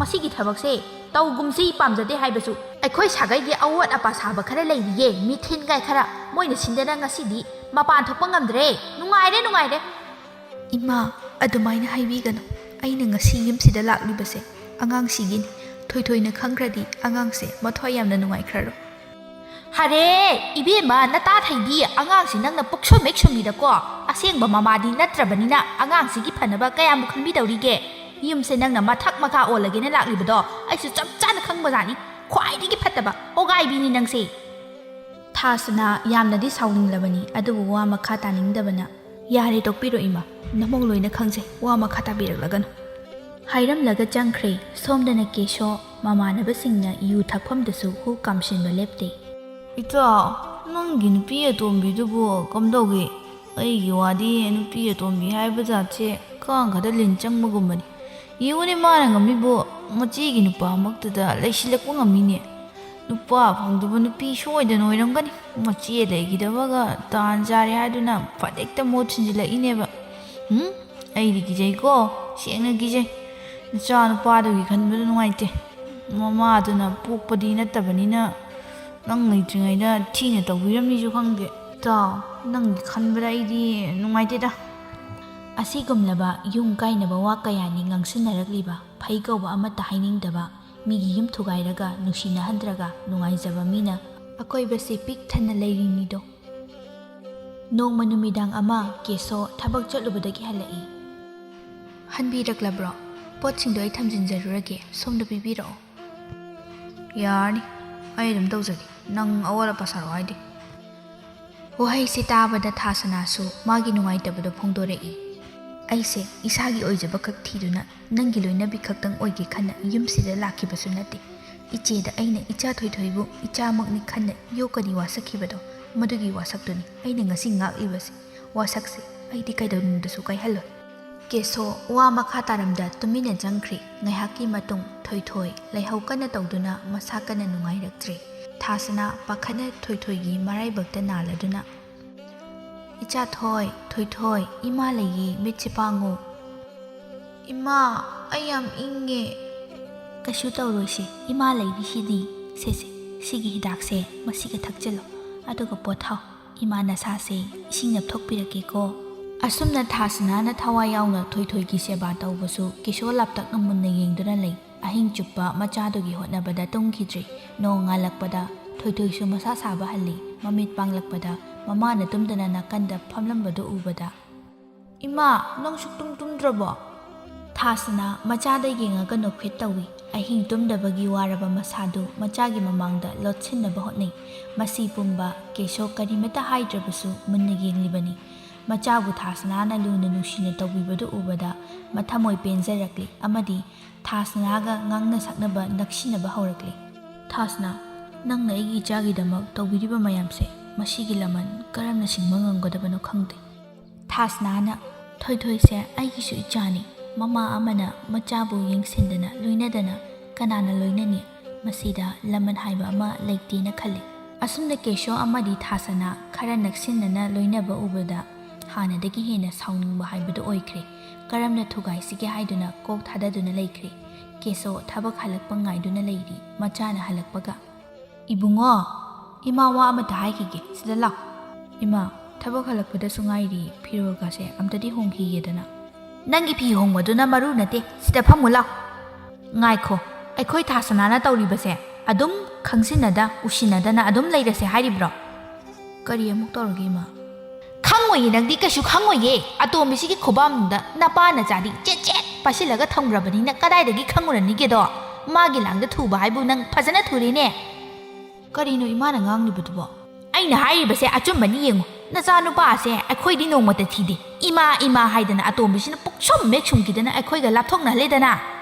ꯃꯁꯤꯒꯤ ꯊꯕꯛꯁꯦ ꯇꯧꯒꯨꯝꯁꯤ ꯄꯥꯝꯖꯗꯦ ꯍꯥꯏꯕꯁꯨ ꯑꯩꯈꯣꯏ ꯁꯥꯒꯩꯒꯤ ꯑꯋꯣꯠ ꯑꯄꯥ ꯁꯥꯕ ꯈꯔ ꯂꯩꯔꯤꯌꯦ ꯃꯤꯊꯤꯟꯒꯥꯏ ꯈꯔ ꯃꯣꯏꯅ ꯁꯤꯟꯗꯅ ꯉꯁꯤꯗꯤ ꯃꯄꯥꯟ ꯊꯣꯛꯄ ꯉꯝꯗ꯭ꯔꯦ ꯅꯨꯡꯉꯥꯏꯔꯦ ꯏꯃꯥ ꯑꯗꯨꯃꯥꯏꯅ ꯍꯥꯏꯕꯤꯒꯅꯨ ꯑꯩꯅ ꯉꯁꯤ ꯌꯨꯝꯁꯤꯗ ꯂꯥꯛꯂꯤꯕꯁꯦ ꯑꯉꯥꯡꯁꯤꯒꯤꯅꯤ ꯊꯣꯏꯊꯣꯏꯅ ꯈꯪꯈ꯭ꯔꯗꯤ ꯑꯉꯥꯡꯁꯦ ꯃꯊ꯭ꯋꯥꯏ ꯌꯥꯝꯅ ꯅꯨꯡꯉꯥꯏꯈ꯭ꯔꯔꯣꯏ ꯍꯔꯦ ꯏꯕꯦꯝꯃ ꯅꯇꯥ ꯊꯩꯗꯤ ꯑꯉꯥꯡꯁꯤ ꯅꯪꯅ ꯄꯨꯛꯁꯨꯝ ꯍꯦꯛ ꯁꯨꯝꯃꯤꯗꯀꯣ ꯑꯁꯦꯡꯕ ꯃꯃꯥꯗꯤ ꯅꯠꯇ꯭ꯔꯕꯅꯤꯅ ꯑꯉꯥꯡꯁꯤꯒꯤ ꯐꯅꯕ ꯀꯌꯥꯃꯨꯛ ꯈꯟꯕꯤꯗꯧꯔꯤꯒꯦ ꯌꯨꯝꯁꯦ ꯅꯪꯅ ꯃꯊꯛ ꯃꯈꯥ ꯑꯣꯜꯂꯒꯦꯅ ꯂꯥꯛꯂꯤꯕꯗꯣ ꯑꯩꯁꯨ ꯆꯞ ꯆꯥꯅ ꯈꯪꯕꯖꯥꯠꯅꯤ ꯈ꯭ꯋꯥꯏꯗꯒꯤ ꯐꯠꯇꯕ ꯑꯣꯒꯥꯏꯕꯤꯅꯤ ꯅꯪꯁꯦ ꯊꯥꯁꯅꯥ ꯌꯥꯝꯅꯗꯤ ꯁꯥꯎꯅꯤꯡꯂꯕꯅꯤ ꯑꯗꯨꯕꯨ ꯋꯥ ꯃꯈꯥ ꯇꯥꯅꯤꯡꯗꯕꯅ ꯌꯥꯔꯦ ꯇꯣꯛꯄꯤꯔꯣ ꯏꯃꯥ ꯅꯃꯧ ꯂꯣꯏꯅ ꯈꯪꯖꯩ ꯋꯥ ꯃꯈꯥ ꯇꯥꯕꯤꯔꯛꯂꯒꯅꯨ ꯍꯥꯏꯔꯝꯂꯒ ꯆꯪꯈ꯭ꯔꯦ ꯁꯣꯝꯗꯅ ꯀꯦꯁꯣ ꯃꯃꯥꯟꯅꯕꯁꯤꯡꯅ ꯌꯨ ꯊꯛꯐꯝꯗꯁꯨ ꯍꯨ ꯀꯥꯝꯁꯤꯟꯕ ꯂꯦꯞꯇꯦ ꯏꯇꯥ ꯅꯪꯒꯤ ꯅꯨꯄꯤ ꯑꯇꯣꯝꯕꯤꯗꯨꯕꯨ ꯀꯝꯗꯧꯒꯦ ꯑꯩꯒꯤ ꯋꯥꯗꯤ ꯅꯨꯄꯤ ꯑꯇꯣꯝꯕꯤ ꯍꯥꯏꯕ ꯖꯥꯠꯁꯦ ꯀꯥꯡꯈꯗ ꯂꯤꯟ ꯆꯪꯕꯒꯨꯝꯕꯅꯤ ꯌꯦꯡꯉꯨꯅꯦ ꯃꯥꯅ ꯉꯝꯃꯤꯕꯨ ꯃꯆꯦꯒꯤ ꯅꯨꯄꯥꯃꯛꯇꯨꯗ ꯂꯩꯁꯤꯜꯂꯛꯄ ꯉꯝꯃꯤꯅꯦ ꯅꯨꯄꯥ ꯐꯪꯗꯕ ꯅꯨꯄꯤ ꯁꯣꯏꯗꯅ ꯑꯣꯏꯔꯝꯒꯅꯤ ꯃꯆꯦ ꯂꯩꯈꯤꯗꯕꯒ ꯇꯥꯟ ꯆꯥꯔꯦ ꯍꯥꯏꯗꯨꯅ ꯐꯠꯍꯦꯛꯇ ꯃꯣꯠ ꯁꯤꯟꯖꯤꯜꯂꯛꯏꯅꯦꯕ ꯑꯩꯗꯤ ꯀꯤꯖꯩꯀꯣ ꯁꯦꯡꯅ ꯀꯤꯖꯩ ꯅꯆꯥ ꯅꯨꯄꯥꯗꯨꯒꯤ ꯈꯟꯕꯗ ꯅꯨꯡꯉꯥꯏꯇꯦ ꯃꯃꯥꯗꯨꯅ ꯄꯣꯛꯄꯗꯤ ꯅꯠꯇꯕꯅꯤꯅ ꯅꯪ ꯂꯩꯇ꯭ꯔꯤꯉꯩꯗ ꯊꯤꯅ ꯇꯧꯕꯤꯔꯝꯅꯤꯁꯨ ꯈꯪꯗꯦ ꯏꯇꯥꯎ ꯅꯪꯒꯤ ꯈꯟꯕꯗ ꯑꯩꯗꯤ ꯅꯨꯡꯉꯥꯏꯇꯦꯗ ꯑꯁꯤꯒꯨꯝꯂꯕ ꯌꯨꯝ ꯀꯥꯏꯅꯕ ꯋꯥ ꯀꯌꯥꯅꯤ ꯉꯥꯡꯁꯤꯟꯅꯔꯛꯂꯤꯕ ꯐꯩ ꯀꯧꯕ ꯑꯃꯠꯇ ꯍꯥꯏꯅꯤꯡꯗꯕ ꯃꯤꯒꯤ ꯌꯨꯝ ꯊꯨꯒꯥꯏꯔꯒ ꯅꯨꯡꯁꯤꯅꯍꯟꯗ꯭ꯔꯒ ꯅꯨꯡꯉꯥꯏꯖꯕ ꯃꯤꯅ ꯑꯀꯣꯏꯕꯁꯦ ꯄꯤꯛ ꯊꯟꯅ ꯂꯩꯔꯤꯅꯤꯗꯣ ꯅꯣꯡꯃ ꯅꯨꯃꯤꯗꯥꯡ ꯑꯃ ꯀꯦꯁꯣ ꯊꯕꯛ ꯆꯠꯂꯨꯕꯗꯒꯤ ꯍꯜꯂꯛꯏ ꯍꯟꯕꯤꯔꯛꯂꯕ꯭ꯔꯣ ꯄꯣꯠꯁꯤꯡꯗꯣ ꯑꯩ ꯊꯝꯖꯤꯟꯖꯔꯨꯔꯒꯦ ꯁꯣꯝꯗ ꯄꯤꯕꯤꯔꯛꯑꯣ ꯌꯥꯔꯅꯤ ꯑꯩ ꯑꯗꯨꯝ ꯇꯧꯖꯒꯦ ꯅꯪ ꯑꯋꯥꯠ ꯑꯄꯥ ꯁꯥꯔꯛꯑꯣ ꯍꯥꯏꯗꯤ ꯋꯥꯍꯩꯁꯤ ꯇꯥꯕꯗ ꯊꯥꯁꯅꯥꯁꯨ ꯃꯥꯒꯤ ꯅꯨꯡꯉꯥꯏꯇꯕꯗꯣ ꯐꯣꯡꯗꯣꯔꯛꯏ ꯑꯩꯁꯦ ꯏꯁꯥꯒꯤ ꯑꯣꯏꯖꯕ ꯈꯛ ꯊꯤꯗꯨꯅ ꯅꯪꯒꯤ ꯂꯣꯏꯅꯕꯤ ꯈꯛꯇꯪ ꯑꯣꯏꯒꯦ ꯈꯟꯅ ꯌꯨꯝꯁꯤꯗ ꯂꯥꯛꯈꯤꯕꯁꯨ ꯅꯠꯇꯦ ꯏꯆꯦꯗ ꯑꯩꯅ ꯏꯆꯥ ꯊꯣꯏꯊꯣꯏꯕꯨ ꯏꯆꯥꯃꯛꯅꯤ ꯈꯟꯅ ꯌꯣꯛꯀꯅꯤ ꯋꯥꯁꯛꯈꯤꯕꯗꯣ ꯃꯗꯨꯒꯤ ꯋꯥꯁꯛꯇꯨꯅꯤ ꯑꯩꯅ ꯉꯁꯤ ꯉꯥꯛꯂꯤꯕꯁꯦ ꯋꯥꯁꯛꯁꯦ ꯑꯩꯗꯤ ꯀꯩꯗꯧꯅꯨꯡꯗꯁꯨ ꯀꯥꯏꯍꯜꯂꯣꯏ ꯀꯦꯁꯣ ꯋꯥ ꯃꯈꯥ ꯇꯥꯔꯝꯗ ꯇꯨꯃꯤꯟꯅ ꯆꯪꯈ꯭ꯔꯦ ꯉꯥꯏꯍꯥꯛꯀꯤ ꯃꯇꯨꯡ ꯊꯣꯏꯊꯣꯏ ꯂꯩꯍꯧ ꯀꯟꯅ ꯇꯧꯗꯨꯅ ꯃꯁꯥ ꯀꯟꯅ ꯅꯨꯡꯉꯥꯏꯔꯛꯇ꯭ꯔꯦ ꯊꯥꯁꯅꯥ ꯄꯥꯈꯠꯅ ꯊꯣꯏꯊꯣꯏꯒꯤ ꯃꯔꯥꯏꯕꯛꯇ ꯅꯥꯜꯂꯗꯨꯅ ꯏꯆꯥ ꯊꯣꯏꯊꯣꯏ ꯏꯃꯥ ꯂꯩꯌꯦ ꯃꯤꯠꯁꯦ ꯄꯥꯡꯉꯨ ꯏꯃꯥ ꯑꯩ ꯌꯥꯝ ꯏꯪꯉꯦ ꯀꯩꯁꯨ ꯇꯧꯔꯣꯏꯁꯦ ꯏꯃꯥ ꯂꯩꯔꯤꯁꯤꯗꯤ ꯁꯦꯁꯦ ꯁꯤꯒꯤ ꯍꯤꯗꯥꯛꯁꯦ ꯃꯁꯤꯒ ꯊꯛꯆꯤꯜꯂꯣ ꯑꯗꯨꯒ ꯄꯣꯊꯥꯎ ꯏꯃꯥ ꯅꯁꯥꯁꯦ ꯏꯁꯤꯡ ꯅꯞꯊꯣꯛꯄꯤꯔꯛꯀꯦꯀꯣ ꯑꯁꯨꯝꯅ ꯊꯥꯁꯅꯥꯅ ꯊꯋꯥꯏ ꯌꯥꯎꯅ ꯊꯣꯏꯊꯣꯏꯒꯤ ꯁꯦꯕꯥ ꯇꯧꯕꯁꯨ ꯀꯤꯁꯣ ꯂꯥꯞꯇꯛꯅ ꯃꯨꯟꯅ ꯌꯦꯡꯗꯨꯅ ꯂꯩ ꯑꯍꯤꯡ ꯆꯨꯞꯄ ꯃꯆꯥꯗꯨꯒꯤ ꯍꯣꯠꯅꯕꯗ ꯇꯨꯝꯈꯤꯗ꯭ꯔꯤ ꯅꯣꯡ ꯉꯥꯜꯂꯛꯄꯗ ꯊꯣꯏꯊꯣꯏꯁꯨ ꯃꯁꯥ ꯁꯥꯕ ꯍꯜꯂꯤ ꯃꯃꯤꯠ ꯄꯥꯡꯂꯛꯄꯗ ꯃꯃꯥꯅ ꯇꯨꯝꯗꯅ ꯅꯥꯀꯟꯗ ꯐꯝꯂꯝꯕꯗꯨ ꯎꯕꯗ ꯏꯃꯥ ꯅꯪ ꯁꯨꯛꯇꯨꯝ ꯇꯨꯝꯗ꯭ꯔꯕꯣ ꯊꯥꯁꯅꯥ ꯃꯆꯥꯗ ꯌꯦꯡꯉꯒ ꯅꯣꯛꯐꯦꯠ ꯇꯧꯏ꯫ ꯑꯍꯤꯡ ꯇꯨꯝꯗꯕꯒꯤ ꯋꯥꯔꯕ ꯃꯁꯥꯗꯨ ꯃꯆꯥꯒꯤ ꯃꯃꯥꯡꯗ ꯂꯣꯠꯁꯤꯟꯅꯕ ꯍꯣꯠꯅꯩ꯫ ꯃꯁꯤ ꯄꯨꯝꯕ ꯀꯦꯁꯣ ꯀꯔꯤꯃꯠꯇ ꯍꯥꯏꯗ꯭ꯔꯕꯁꯨ ꯃꯨꯟꯅ ꯌꯦꯡꯂꯤꯕꯅꯤ꯫ ꯃꯆꯥꯕꯨ ꯊꯥꯁꯅꯥꯅ ꯂꯨꯅ ꯅꯨꯡꯁꯤꯅ ꯇꯧꯕꯤꯕꯗꯨ ꯎꯕꯗ ꯃꯊꯃꯣꯏ ꯄꯦꯟꯖꯔꯛꯂꯤ ꯑꯃꯗꯤ ꯊꯥꯁꯅꯥꯒ ꯉꯥꯡꯅ ꯁꯛꯅꯕ ꯅꯛꯁꯤꯟꯅꯕ ꯍꯧꯔꯛꯂꯤ꯫ ꯊꯥꯁꯅꯥ, ꯅꯪꯅ ꯑꯩꯒꯤ ꯏꯆꯥꯒꯤꯗꯃꯛ ꯇꯧꯕꯤꯔꯤꯕ ꯃꯌꯥꯝꯁꯦ ꯃꯁꯤꯒꯤ ꯂꯃꯟ ꯀꯔꯝꯅ ꯁꯤꯡꯕ ꯉꯝꯒꯗꯕꯅꯣ ꯈꯪꯗꯦ꯫ ꯊꯥꯁꯅꯥꯅ ꯊꯣꯏꯊꯣꯏꯁꯦ ꯑꯩꯒꯤꯁꯨ ꯏꯆꯥꯅꯤ꯫ ꯃꯃꯥ ꯑꯃꯅ ꯃꯆꯥꯕꯨ ꯌꯦꯡꯁꯤꯟꯗꯅ ꯂꯣꯏꯅꯗꯅ ꯀꯅꯥꯅ ꯂꯣꯏꯅꯅꯤ? ꯃꯁꯤꯗ ꯂꯃꯟ ꯍꯥꯏꯕ ꯑꯃ ꯂꯩꯇꯦꯅ ꯈꯜꯂꯤ꯫ ꯑꯁꯨꯝꯅ ꯀꯦꯁꯣ ꯑꯃꯗꯤ ꯊꯥꯁꯅꯥ ꯈꯔ ꯅꯛꯁꯤꯟꯅꯅ ꯂꯣꯏꯅꯕ ꯎꯕꯗ ꯍꯥꯟꯅꯗꯒꯤ ꯍꯦꯟꯅ ꯁꯥꯎꯅꯤꯡꯕ ꯍꯥꯏꯕꯗꯨ ꯑꯣꯏꯈ꯭ꯔꯦ꯫ ꯀꯔꯝꯅ ꯊꯨꯒꯥꯏꯁꯤꯒꯦ ꯍꯥꯏꯗꯨꯅ ꯀꯣꯛ ꯊꯥꯗꯗꯨꯅ ꯂꯩꯈ꯭ꯔꯦ꯫ ꯀꯦꯁꯣ ꯊꯕꯛ ꯍꯜꯂꯛꯄ ꯉꯥꯏꯗꯨꯅ ꯂꯩꯔꯤ꯫ ꯃꯆꯥꯅ ꯍꯜꯂꯛꯄꯒ "ꯏꯕꯨꯡꯉꯣ, ꯏꯃꯥ ꯋꯥ ꯑꯃꯇ ꯍꯥꯏꯈꯤꯒꯦ, ꯁꯤꯗ ꯂꯥꯎ." "ꯏꯃꯥ, ꯊꯕꯛ ꯍꯜꯂꯛꯄꯗꯁꯨ ꯉꯥꯏꯔꯤ, ꯐꯤꯔꯣꯜꯒꯁꯦ ꯑꯝꯇꯗꯤ ꯍꯣꯡꯈꯤꯒꯦꯗꯅ." "ꯅꯪꯒꯤ ꯐꯤ ꯍꯣꯡꯕꯗꯨꯅ ꯃꯔꯨ ꯅꯠꯇꯦ, ꯁꯤꯗ ꯐꯝꯃꯨ ꯂꯥꯎ." "ꯉꯥꯏꯈꯣ, ꯑꯩꯈꯣꯏ ꯊꯥꯁꯅꯥꯅ ꯇꯧꯔꯤꯕꯁꯦ ꯑꯗꯨꯝ ꯈꯪꯁꯤꯟꯅꯗ ꯎꯁꯤꯟꯅꯗꯅ ꯑꯗꯨꯝ ꯂꯩꯔꯁꯦ ꯍꯥꯏꯔꯤꯕ꯭ꯔꯣ?" "ꯀꯔꯤ ꯑꯃꯨꯛ ꯇꯧꯔꯒꯦ ꯏꯃꯥ?" "ꯈꯪꯉꯣꯏꯌꯦ, ꯅꯪꯗꯤ ꯀꯩꯁꯨ ꯈꯪꯉꯣꯏꯌꯦ꯫ ꯑꯇꯣꯝꯕꯤꯁꯤꯒꯤ ꯈꯨꯕꯝꯗ ꯅꯄꯥ ꯅꯆꯥꯗꯤ ꯆꯦꯠ ꯆꯦꯠ ꯄꯥꯏꯁꯤꯜꯂꯒ ꯊꯝꯈ꯭ꯔꯕꯅꯤꯅ ꯀꯗꯥꯏꯗꯒꯤ ꯈꯪꯉꯨꯔꯅꯤꯒꯦꯗꯣ? ꯃꯥꯒꯤ ꯂꯥꯡꯗ ꯊꯨꯕ ꯍꯥꯏꯕꯨ ꯅꯪ ꯐꯖꯅ ꯊꯨꯔꯦꯅꯦ." "ꯀꯔꯤꯅꯣ ꯏꯃꯥꯅ ꯉꯥꯡꯂꯤꯕꯗꯨꯕꯣ?" "ꯑꯩꯅ ꯍꯥꯏꯔꯤꯕꯁꯦ ꯑꯆꯨꯝꯕꯅꯤ ꯌꯦꯡꯉꯨ꯫ ꯅꯆꯥꯅꯨꯄꯥꯁꯦ ꯑꯩꯈꯣꯏꯗꯤ ꯅꯣꯡꯃꯇ ꯊꯤꯗꯦ. ꯏꯃꯥ ꯏꯃꯥ ꯍꯥꯏꯗꯅ ꯑꯇꯣꯝꯕꯤꯁꯤꯅ ꯄꯨꯛꯁꯨꯝ ꯃꯦꯛ ꯁꯨꯝꯈꯤꯗꯅ ꯑꯩꯈꯣꯏꯒ ꯂꯥꯞꯊꯣꯛꯅꯍꯜꯂꯦꯗꯅ.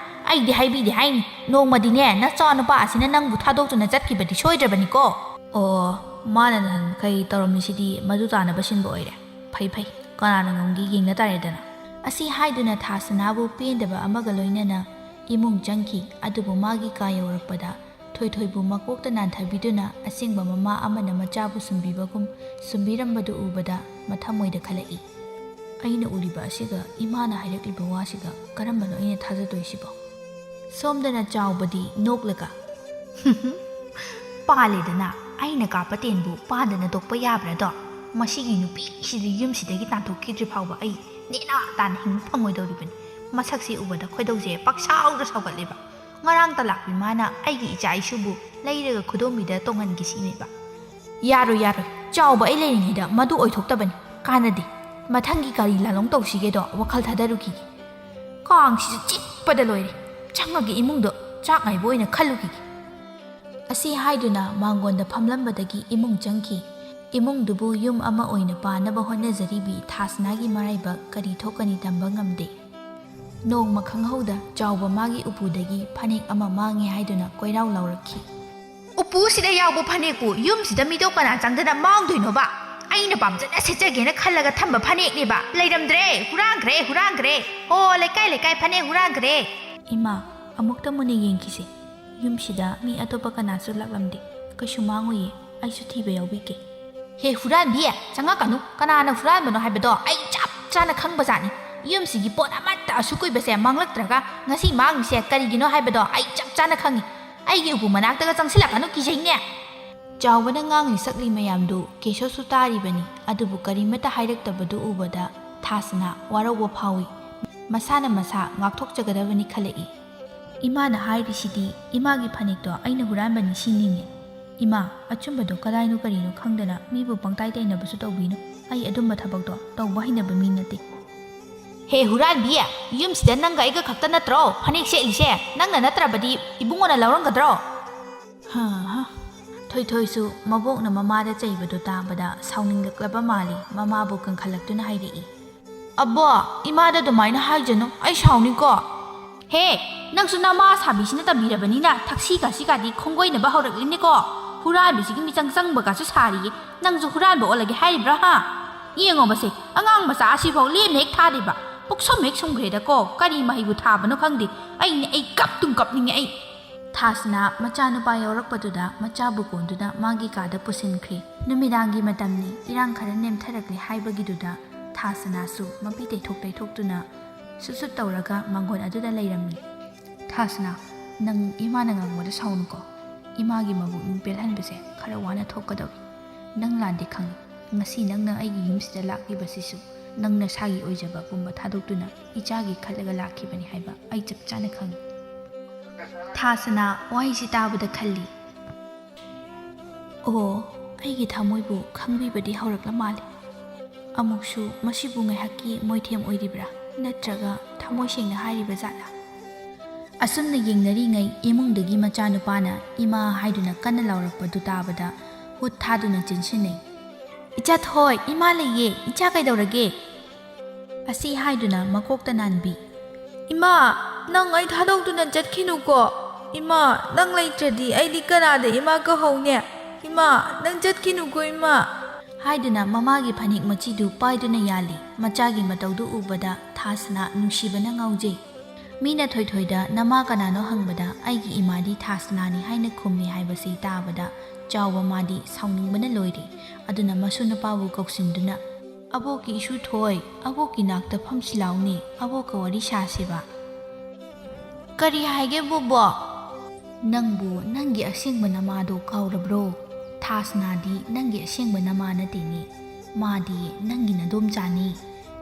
ꯑꯩꯗꯤ ꯍꯥꯏꯕꯤꯗꯦ ꯍꯥꯏꯅꯤ, ꯅꯣꯡꯃꯗꯤꯅꯦ ꯅꯆꯥꯅꯨꯄꯥ ꯑꯁꯤꯅ ꯅꯪꯕꯨ ꯊꯥꯗꯣꯛꯇꯨꯅ ꯆꯠꯈꯤꯕꯗꯤ ꯁꯣꯏꯗ꯭ꯔꯕꯅꯤꯀꯣ." "ꯑꯣ, ꯃꯥꯅ ꯅꯍꯥꯟꯃꯈꯩ ꯇꯧꯔꯝꯃꯤꯁꯤꯗꯤ ꯃꯗꯨ ꯇꯥꯅꯕ ꯁꯤꯟꯕ ꯑꯣꯏꯔꯦ. ꯐꯩ ꯐꯩ, ꯀꯅꯥꯅ ꯉꯝꯒꯦ ꯌꯦꯡꯅ ꯇꯥꯔꯦꯗꯅ." ꯑꯁꯤ ꯍꯥꯏꯗꯨꯅ ꯊꯥꯁꯅꯥꯕꯨ ꯄꯦꯟꯗꯕ ꯑꯃꯒ ꯂꯣꯏꯅꯅ ꯏꯃꯨꯡ ꯆꯪꯈꯤ꯫ ꯑꯗꯨꯕꯨ ꯃꯥꯒꯤ ꯀꯥ ꯌꯧꯔꯛꯄꯗ ꯊꯣꯏꯊꯣꯏꯕꯨ ꯃꯀꯣꯛꯇ ꯅꯥꯟꯊꯕꯤꯗꯨꯅ ꯑꯁꯦꯡꯕ ꯃꯃꯥ ꯑꯃꯅ ꯃꯆꯥꯕꯨ ꯁꯨꯝꯕꯤꯕꯒꯨꯝ ꯁꯨꯝꯕꯤꯔꯝꯕꯗꯨ ꯎꯕꯗ ꯃꯊꯃꯣꯏꯗ ꯈꯜꯂꯛꯏ꯫ ꯑꯩꯅ ꯎꯔꯤꯕ ꯑꯁꯤꯒ ꯏꯃꯥꯅ ꯍꯥꯏꯔꯛꯂꯤꯕ ꯋꯥꯁꯤꯒ ꯀꯔꯝꯕꯅꯣ ꯑꯩꯅ ꯊꯥꯖꯗꯣꯏꯁꯤꯕꯣ? ꯁꯣꯝꯗꯅ ꯆꯥꯎꯕꯗꯤ ꯅꯣꯛꯂꯒ "ꯄꯥꯜꯂꯦꯗꯅ, ꯑꯩꯅ ꯀꯥꯞꯄ ꯇꯦꯟꯕꯨ ꯄꯥꯟꯗꯅ ꯇꯣꯛꯄ ꯌꯥꯕ꯭ꯔꯥꯗꯣ? ꯃꯁꯤꯒꯤ ꯅꯨꯄꯤꯁꯤꯗꯤ ꯌꯨꯝꯁꯤꯗꯒꯤ ꯇꯥꯟꯊꯣꯛꯈꯤꯗ꯭ꯔꯤ ꯐꯥꯎꯕ ꯑꯩ ꯅꯦꯅꯥ ꯇꯥꯅ ꯍꯤꯡꯕ ꯐꯪꯉꯣꯏꯗꯧꯔꯤꯕꯅꯤ. ꯃꯁꯛꯁꯤ ꯎꯕꯗ ꯈꯣꯏꯗꯧꯁꯦ ꯄꯛꯁꯥꯎꯗ ꯁꯥꯎꯒꯠꯂꯦꯕ. ꯉꯔꯥꯡꯇ ꯂꯥꯛꯄꯤ ꯃꯥꯅ ꯑꯩꯒꯤ ꯏꯆꯥ ꯏꯁꯨꯕꯨ ꯂꯩꯔꯒ ꯈꯨꯗꯣꯝꯕꯤꯗ ꯇꯣꯡꯍꯟꯈꯤꯁꯤꯅꯦꯕ." "ꯌꯥꯔꯣꯏ ꯌꯥꯔꯣꯏ, ꯆꯥꯎꯕ ꯑꯩ ꯂꯩꯔꯤꯉꯩꯗ ꯃꯗꯨ ꯑꯣꯏꯊꯣꯛꯇꯕꯅꯤ. ꯀꯥꯟꯅꯗꯦ. ꯃꯊꯪꯒꯤ ꯀꯔꯤ ꯂꯥꯂꯣꯡ ꯇꯧꯁꯤꯒꯦꯗꯣ ꯋꯥꯈꯜ ꯊꯥꯗꯔꯨꯈꯤꯒꯦ. ꯀꯥꯡꯁꯤꯁꯨ ꯆꯤꯛꯄꯗ ꯂꯣꯏꯔꯦ. ꯆꯪꯉꯒꯦ ꯏꯃꯨꯡꯗꯣ ꯆꯥꯛ ꯉꯥꯏꯕ ꯑꯣꯏꯅ ꯈꯜꯂꯨꯈꯤꯒꯦ." ꯑꯁꯤ ꯍꯥꯏꯗꯨꯅ ꯃꯥꯡꯒꯣꯟꯗ ꯐꯝꯂꯝꯕꯗꯒꯤ ꯏꯃꯨꯡ ꯆꯪꯈꯤ꯫ ꯏꯃꯨꯡꯗꯨꯕꯨ ꯌꯨꯝ ꯑꯃ ꯑꯣꯏꯅ ꯄꯥꯟꯅꯕ ꯍꯣꯠꯅꯖꯔꯤꯕꯤ ꯊꯥꯁꯅꯥꯒꯤ ꯃꯔꯥꯏꯕꯛ ꯀꯔꯤ ꯊꯣꯛꯀꯅꯤ ꯇꯝꯕ ꯉꯝꯗꯦ꯫ ꯅꯣꯡꯃ ꯈꯪꯍꯧꯗ ꯆꯥꯎꯕ ꯃꯥꯒꯤ ꯎꯄꯨꯗꯒꯤ ꯐꯅꯦꯛ ꯑꯃ ꯃꯥꯡꯉꯦ ꯍꯥꯏꯗꯨꯅ ꯀꯣꯏꯔꯥꯎ ꯂꯥꯎꯔꯛꯈꯤ꯫ "ꯎꯄꯨꯁꯤꯗ ꯌꯥꯎꯕ ꯐꯅꯦꯛꯄꯨ ꯌꯨꯝꯁꯤꯗ ꯃꯤꯗꯣ ꯀꯅꯥ ꯆꯪꯗꯅ ꯃꯥꯡꯗꯣꯏꯅꯣꯕ? ꯑꯩꯅ ꯄꯥꯝꯖꯅ ꯁꯦꯠꯆꯒꯦꯅ ꯈꯜꯂꯒ ꯊꯝꯕ ꯐꯅꯦꯛꯅꯦꯕ. ꯂꯩꯔꯝꯗ꯭ꯔꯦ, ꯍꯨꯔꯥꯟꯈ꯭ꯔꯦ, ꯍꯨꯔꯥꯟꯈ꯭ꯔꯦ. ꯑꯣ, ꯂꯩꯀꯥꯏ ꯂꯩꯀꯥꯏ ꯐꯅꯦꯛ ꯍꯨꯔꯥꯟꯈ꯭ꯔꯦ." "ꯏꯃꯥ, ꯑꯃꯨꯛꯇ ꯃꯨꯟꯅ ꯌꯦꯡꯈꯤꯁꯦ. ꯌꯨꯝꯁꯤꯗ ꯃꯤ ꯑꯇꯣꯞꯄ ꯀꯅꯥꯁꯨ ꯂꯥꯛꯂꯝꯗꯦ. ꯀꯩꯁꯨ ꯃꯥꯡꯉꯣꯏꯌꯦ. ꯑꯩꯁꯨ ꯊꯤꯕ ꯌꯥꯎꯕꯤꯒꯦ." "ꯍꯦ ꯍꯨꯔꯥꯟꯕꯤ, ꯆꯪꯉꯛꯀꯅꯨ. ꯀꯅꯥꯅ ꯍꯨꯔꯥꯟꯕꯅꯣ ꯍꯥꯏꯕꯗꯣ ꯑꯩ ꯆꯞ ꯆꯥꯅ ꯈꯪꯕꯖꯥꯠꯅꯤ. ꯌꯨꯝꯁꯤꯒꯤ ꯄꯣꯠ ꯑꯃꯠꯇ ꯑꯁꯨꯛ ꯀꯨꯏꯕꯁꯦ ꯃꯥꯡꯂꯛꯇ꯭ꯔꯒ ꯉꯁꯤ ꯃꯥꯡꯂꯤꯁꯦ ꯀꯔꯤꯒꯤꯅꯣ ꯍꯥꯏꯕꯗꯣ ꯑꯩ ꯆꯞ ꯆꯥꯅ ꯈꯪꯉꯤ. ꯑꯩꯒꯤ ꯎꯄꯨ ꯃꯅꯥꯛꯇꯒ ꯆꯪꯁꯤꯜꯂꯛꯀꯅꯨ, ꯀꯤꯖꯩꯅꯦ." ꯆꯥꯎꯕꯅ ꯉꯥꯡꯂꯤ ꯁꯛꯂꯤ ꯃꯌꯥꯝꯗꯨ ꯀꯦꯁꯣꯁꯨ ꯇꯥꯔꯤꯕꯅꯤ꯫ ꯑꯗꯨꯕꯨ ꯀꯔꯤꯃꯠꯇ ꯍꯥꯏꯔꯛꯇꯕꯗꯨ ꯎꯕꯗ ꯊꯥꯁꯅꯥ ꯋꯥꯔꯧꯕ ꯐꯥꯎꯏ꯫ ꯃꯁꯥꯅ ꯃꯁꯥ ꯉꯥꯛꯊꯣꯛꯆꯒꯗꯕꯅꯤ ꯈꯜꯂꯛꯏ꯫ ꯏꯃꯥꯅ ꯍꯥꯏꯔꯤꯁꯤꯗꯤ ꯏꯃꯥꯒꯤ ꯐꯅꯦꯛꯇꯣ ꯑꯩꯅ ꯍꯨꯔꯥꯟꯕꯅꯤ ꯁꯤꯅꯤꯅꯦ. ꯏꯃꯥ, ꯑꯆꯨꯝꯕꯗꯣ ꯀꯗꯥꯏꯅꯣ ꯀꯔꯤꯅꯣ ꯈꯪꯗꯅ ꯃꯤꯕꯨ ꯄꯪꯇꯥꯏ ꯇꯩꯅꯕꯁꯨ ꯇꯧꯕꯤꯅꯨ. ꯑꯩ ꯑꯗꯨꯝꯕ ꯊꯕꯛꯇꯣ ꯇꯧꯕ ꯍꯩꯅꯕ ꯃꯤ ꯅꯠꯇꯦ." "ꯍꯦ ꯍꯨꯔꯥꯟꯕꯤ, ꯌꯨꯝꯁꯤꯗ ꯅꯪꯒ ꯑꯩꯒ ꯈꯛꯇ ꯅꯠꯇ꯭ꯔꯣ ꯐꯅꯦꯛ ꯁꯦꯠꯂꯤꯁꯦ? ꯅꯪꯅ ꯅꯠꯇ꯭ꯔꯕꯗꯤ ꯏꯕꯨꯡꯉꯣꯅ ꯂꯧꯔꯝꯒꯗ꯭ꯔꯣ?" ꯊꯣꯏꯊꯣꯏꯁꯨ ꯃꯕꯣꯛꯅ ꯃꯃꯥꯗ ꯆꯩꯕꯗꯨ ꯇꯥꯕꯗ ꯁꯥꯎꯅꯤꯡꯂꯛꯂꯕ ꯃꯥꯜꯂꯤ꯫ ꯃꯃꯥꯕꯨ ꯀꯟꯈꯠꯂꯛꯇꯨꯅ ꯍꯥꯏꯔꯛꯏ꯫ "ꯑꯕꯣ, ꯏꯃꯥꯗ ꯑꯗꯨꯃꯥꯏꯅ ꯍꯥꯏꯖꯅꯨ. ꯑꯩ ꯁꯥꯎꯅꯤꯀꯣ." "ꯍꯦ, ꯅꯪꯁꯨ ꯅꯃꯥ ꯁꯥꯕꯤꯁꯤꯅ ꯇꯝꯕꯤꯔꯕꯅꯤꯅ ꯊꯛꯁꯤ ꯈꯥꯁꯤꯒꯗꯤ ꯈꯣꯡꯒꯣꯏꯅꯕ ꯍꯧꯔꯛꯂꯤꯅꯦꯀꯣ. ꯍꯨꯔꯥꯟꯕꯤꯁꯤꯒꯤ ꯃꯤꯆꯪ ꯆꯪꯕꯒꯁꯨ ꯁꯥꯔꯤꯌꯦ. ꯅꯪꯁꯨ ꯍꯨꯔꯥꯟꯕ ꯑꯣꯜꯂꯒꯦ ꯍꯥꯏꯔꯤꯕ꯭ꯔꯥ ꯍꯥ? ꯌꯦꯡꯉꯣ ꯃꯁꯦ, ꯑꯉꯥꯡ ꯃꯆꯥ ꯑꯁꯤꯐꯥꯎ ꯂꯦꯝꯅ ꯍꯦꯛ ꯊꯥꯗꯦꯕ. ꯄꯨꯛꯁꯨꯝ ꯍꯦꯛ ꯁꯨꯝꯈ꯭ꯔꯦꯗꯀꯣ. ꯀꯔꯤ ꯃꯍꯩꯕꯨ ꯊꯥꯕꯅꯣ ꯈꯪꯗꯦ. ꯑꯩ ꯀꯞꯅꯤꯡꯉꯦ ꯑꯩ." ꯊꯥꯁꯅꯥ ꯃꯆꯥꯅꯨꯄꯥ ꯌꯥꯎꯔꯛꯄꯗꯨꯗ ꯃꯆꯥꯕꯨ ꯀꯣꯟꯗꯨꯅ ꯃꯥꯒꯤ ꯀꯥꯗ ꯄꯨꯁꯤꯟꯈ꯭ꯔꯦ꯫ ꯅꯨꯃꯤꯗꯥꯡꯒꯤ ꯃꯇꯝꯅꯤ꯫ ꯏꯔꯥꯡ ꯈꯔ ꯅꯦꯝꯊꯔꯛꯂꯦ ꯍꯥꯏꯕꯒꯤꯗꯨꯗ ꯊꯥꯁꯅꯥꯁꯨ ꯃꯄꯤ ꯇꯩꯊꯣꯛꯇꯨꯅ ꯁꯨꯠ ꯇꯧꯔꯒ ꯃꯥꯡꯒꯣꯟ ꯑꯗꯨꯗ ꯂꯩꯔꯝꯃꯤ꯫ "ꯊꯥꯁꯅꯥ, ꯅꯪ ꯏꯃꯥꯅ ꯉꯥꯡꯕꯗ ꯁꯥꯎꯅꯨꯀꯣ. ꯏꯃꯥꯒꯤ ꯃꯕꯨꯛꯅꯤꯡ ꯄꯦꯜꯍꯟꯕꯁꯦ ꯈꯔ ꯋꯥꯅ ꯊꯣꯛꯀꯗꯧꯔꯤ. ꯅꯪ ꯂꯥꯟꯗꯦ ꯈꯪꯉꯤ. ꯉꯁꯤ ꯅꯪꯅ ꯑꯩꯒꯤ ꯌꯨꯝꯁꯤꯗ ꯂꯥꯛꯂꯤꯕꯁꯤꯁꯨ ꯅꯪ ꯅꯁꯥꯒꯤ ꯑꯣꯏꯖꯕ ꯄꯨꯝꯕ ꯊꯥꯗꯣꯛꯇꯨꯅ ꯏꯆꯥꯒꯤ ꯈꯜꯂꯒ ꯂꯥꯛꯈꯤꯕꯅꯤ ꯍꯥꯏꯕ ꯑꯩ ꯆꯞ ꯆꯥꯅ ꯈꯪꯉꯤ." ꯊꯥꯁꯅꯥ ꯋꯥꯍꯩꯁꯤ ꯇꯥꯕꯗ ꯈꯜꯂꯤ꯫ "ꯑꯣ, ꯑꯩꯒꯤ ꯊꯃꯣꯏꯕꯨ ꯈꯪꯕꯤꯕꯗꯤ ꯍꯧꯔꯛꯂ ꯃꯥꯜꯂꯦ. ꯑꯃꯨꯛꯁꯨ ꯃꯁꯤꯕꯨ ꯉꯥꯏꯍꯥꯛꯀꯤ ꯃꯣꯏꯊꯦꯝ ꯑꯣꯏꯔꯤꯕ꯭ꯔꯥ? ꯅꯠꯇ꯭ꯔꯒ ꯊꯃꯣꯏ ꯁꯦꯡꯅ ꯍꯥꯏꯔꯤꯕ ꯖꯥꯠꯂꯥ? ꯑꯁꯨꯝꯅ ꯌꯦꯡꯅꯔꯤꯉꯩ ꯏꯃꯨꯡꯗꯒꯤ ꯃꯆꯥꯅꯨꯄꯥꯅ ꯏꯃꯥ ꯍꯥꯏꯗꯨꯅ ꯀꯟꯅ ꯂꯥꯎꯔꯛꯄꯗꯨ ꯇꯥꯕꯗ ꯍꯨꯠ ꯊꯥꯗꯨꯅ ꯆꯤꯟꯁꯤꯟꯅꯩ꯫ ꯏꯆꯥ ꯊꯣꯏ, ꯏꯃꯥ ꯂꯩꯌꯦ, ꯏꯆꯥ ꯀꯩꯗꯧꯔꯒꯦ? ꯑꯁꯤ ꯍꯥꯏꯗꯨꯅ ꯃꯀꯣꯛꯇ ꯅꯥꯟꯕꯤ꯫ ꯏꯃꯥ, ꯅꯪ ꯑꯩ ꯊꯥꯗꯣꯛꯇꯨꯅ ꯆꯠꯈꯤꯅꯨꯀꯣ꯫ ꯏꯃꯥ, ꯅꯪ ꯂꯩꯇ꯭ꯔꯗꯤ ꯑꯩꯗꯤ ꯀꯅꯥꯗ ꯏꯃꯥ ꯀꯧꯍꯧꯅꯦ? ꯏꯃꯥ, ꯅꯪ ꯆꯠꯈꯤꯅꯨꯀꯣ ꯏꯃꯥ ꯍꯥꯏꯗꯨꯅ ꯃꯃꯥꯒꯤ ꯐꯅꯦꯛ ꯃꯆꯤꯗꯨ パイꯗꯨꯅ ꯌꯥꯜꯂꯤ꯫ ꯃꯆꯥꯒꯤ ꯃꯇꯧꯗꯨ ꯎꯕꯗ ꯊꯥꯁꯅꯥ ꯅꯨꯡꯁꯤꯕꯅ ꯉꯥꯎꯖꯩ꯫ ꯃꯤꯅ ꯊꯣꯏꯊꯣꯏꯗ ꯅꯃꯥ ꯀꯅꯥꯅꯣ ꯍꯪꯕꯗ ꯑꯩꯒꯤ ꯏꯃꯥꯗꯤ ꯊꯥꯁꯅꯥꯅꯤ ꯍꯥꯏꯅ ꯈꯨꯝꯃꯤ ꯍꯥꯏꯕꯁꯤ ꯇꯥꯕꯗ ꯆꯥꯎꯕ ꯃꯥꯗꯤ ꯁꯥꯎꯅꯤꯡꯕꯅ ꯂꯣꯏꯔꯤ꯫ ꯑꯗꯨꯅ ꯃꯁꯨ ꯅꯨꯄꯥꯕꯨ ꯀꯧꯁꯤꯟꯗꯨꯅ ꯑꯕꯣꯛꯀꯤ ꯏꯁꯨ ꯊꯣꯏ, ꯑꯕꯣꯛꯀꯤ ꯅꯥꯛꯇ ꯐꯝꯁꯤ ꯂꯥꯎꯅꯤ, ꯑꯕꯣꯛꯀ ꯋꯥꯔꯤ ꯁꯥꯁꯤꯕ꯫ ꯀꯔꯤ ꯍꯥꯏꯒꯦ ꯕꯣꯕꯣꯛ? ꯅꯪꯕꯨ ꯅꯪꯒꯤ ꯑꯁꯦꯡꯕ ꯅꯃꯥꯗꯣ ꯀꯥꯎꯔꯕ꯭ꯔꯣ? ꯊꯥꯁꯅꯥꯗꯤ ꯅꯪꯒꯤ ꯑꯁꯦꯡꯕ ꯅꯃꯥ ꯅꯠꯇꯦꯅꯤ, ꯃꯥꯗꯤ ꯅꯪꯒꯤ ꯅꯗꯣꯝꯆꯥꯅꯤ꯫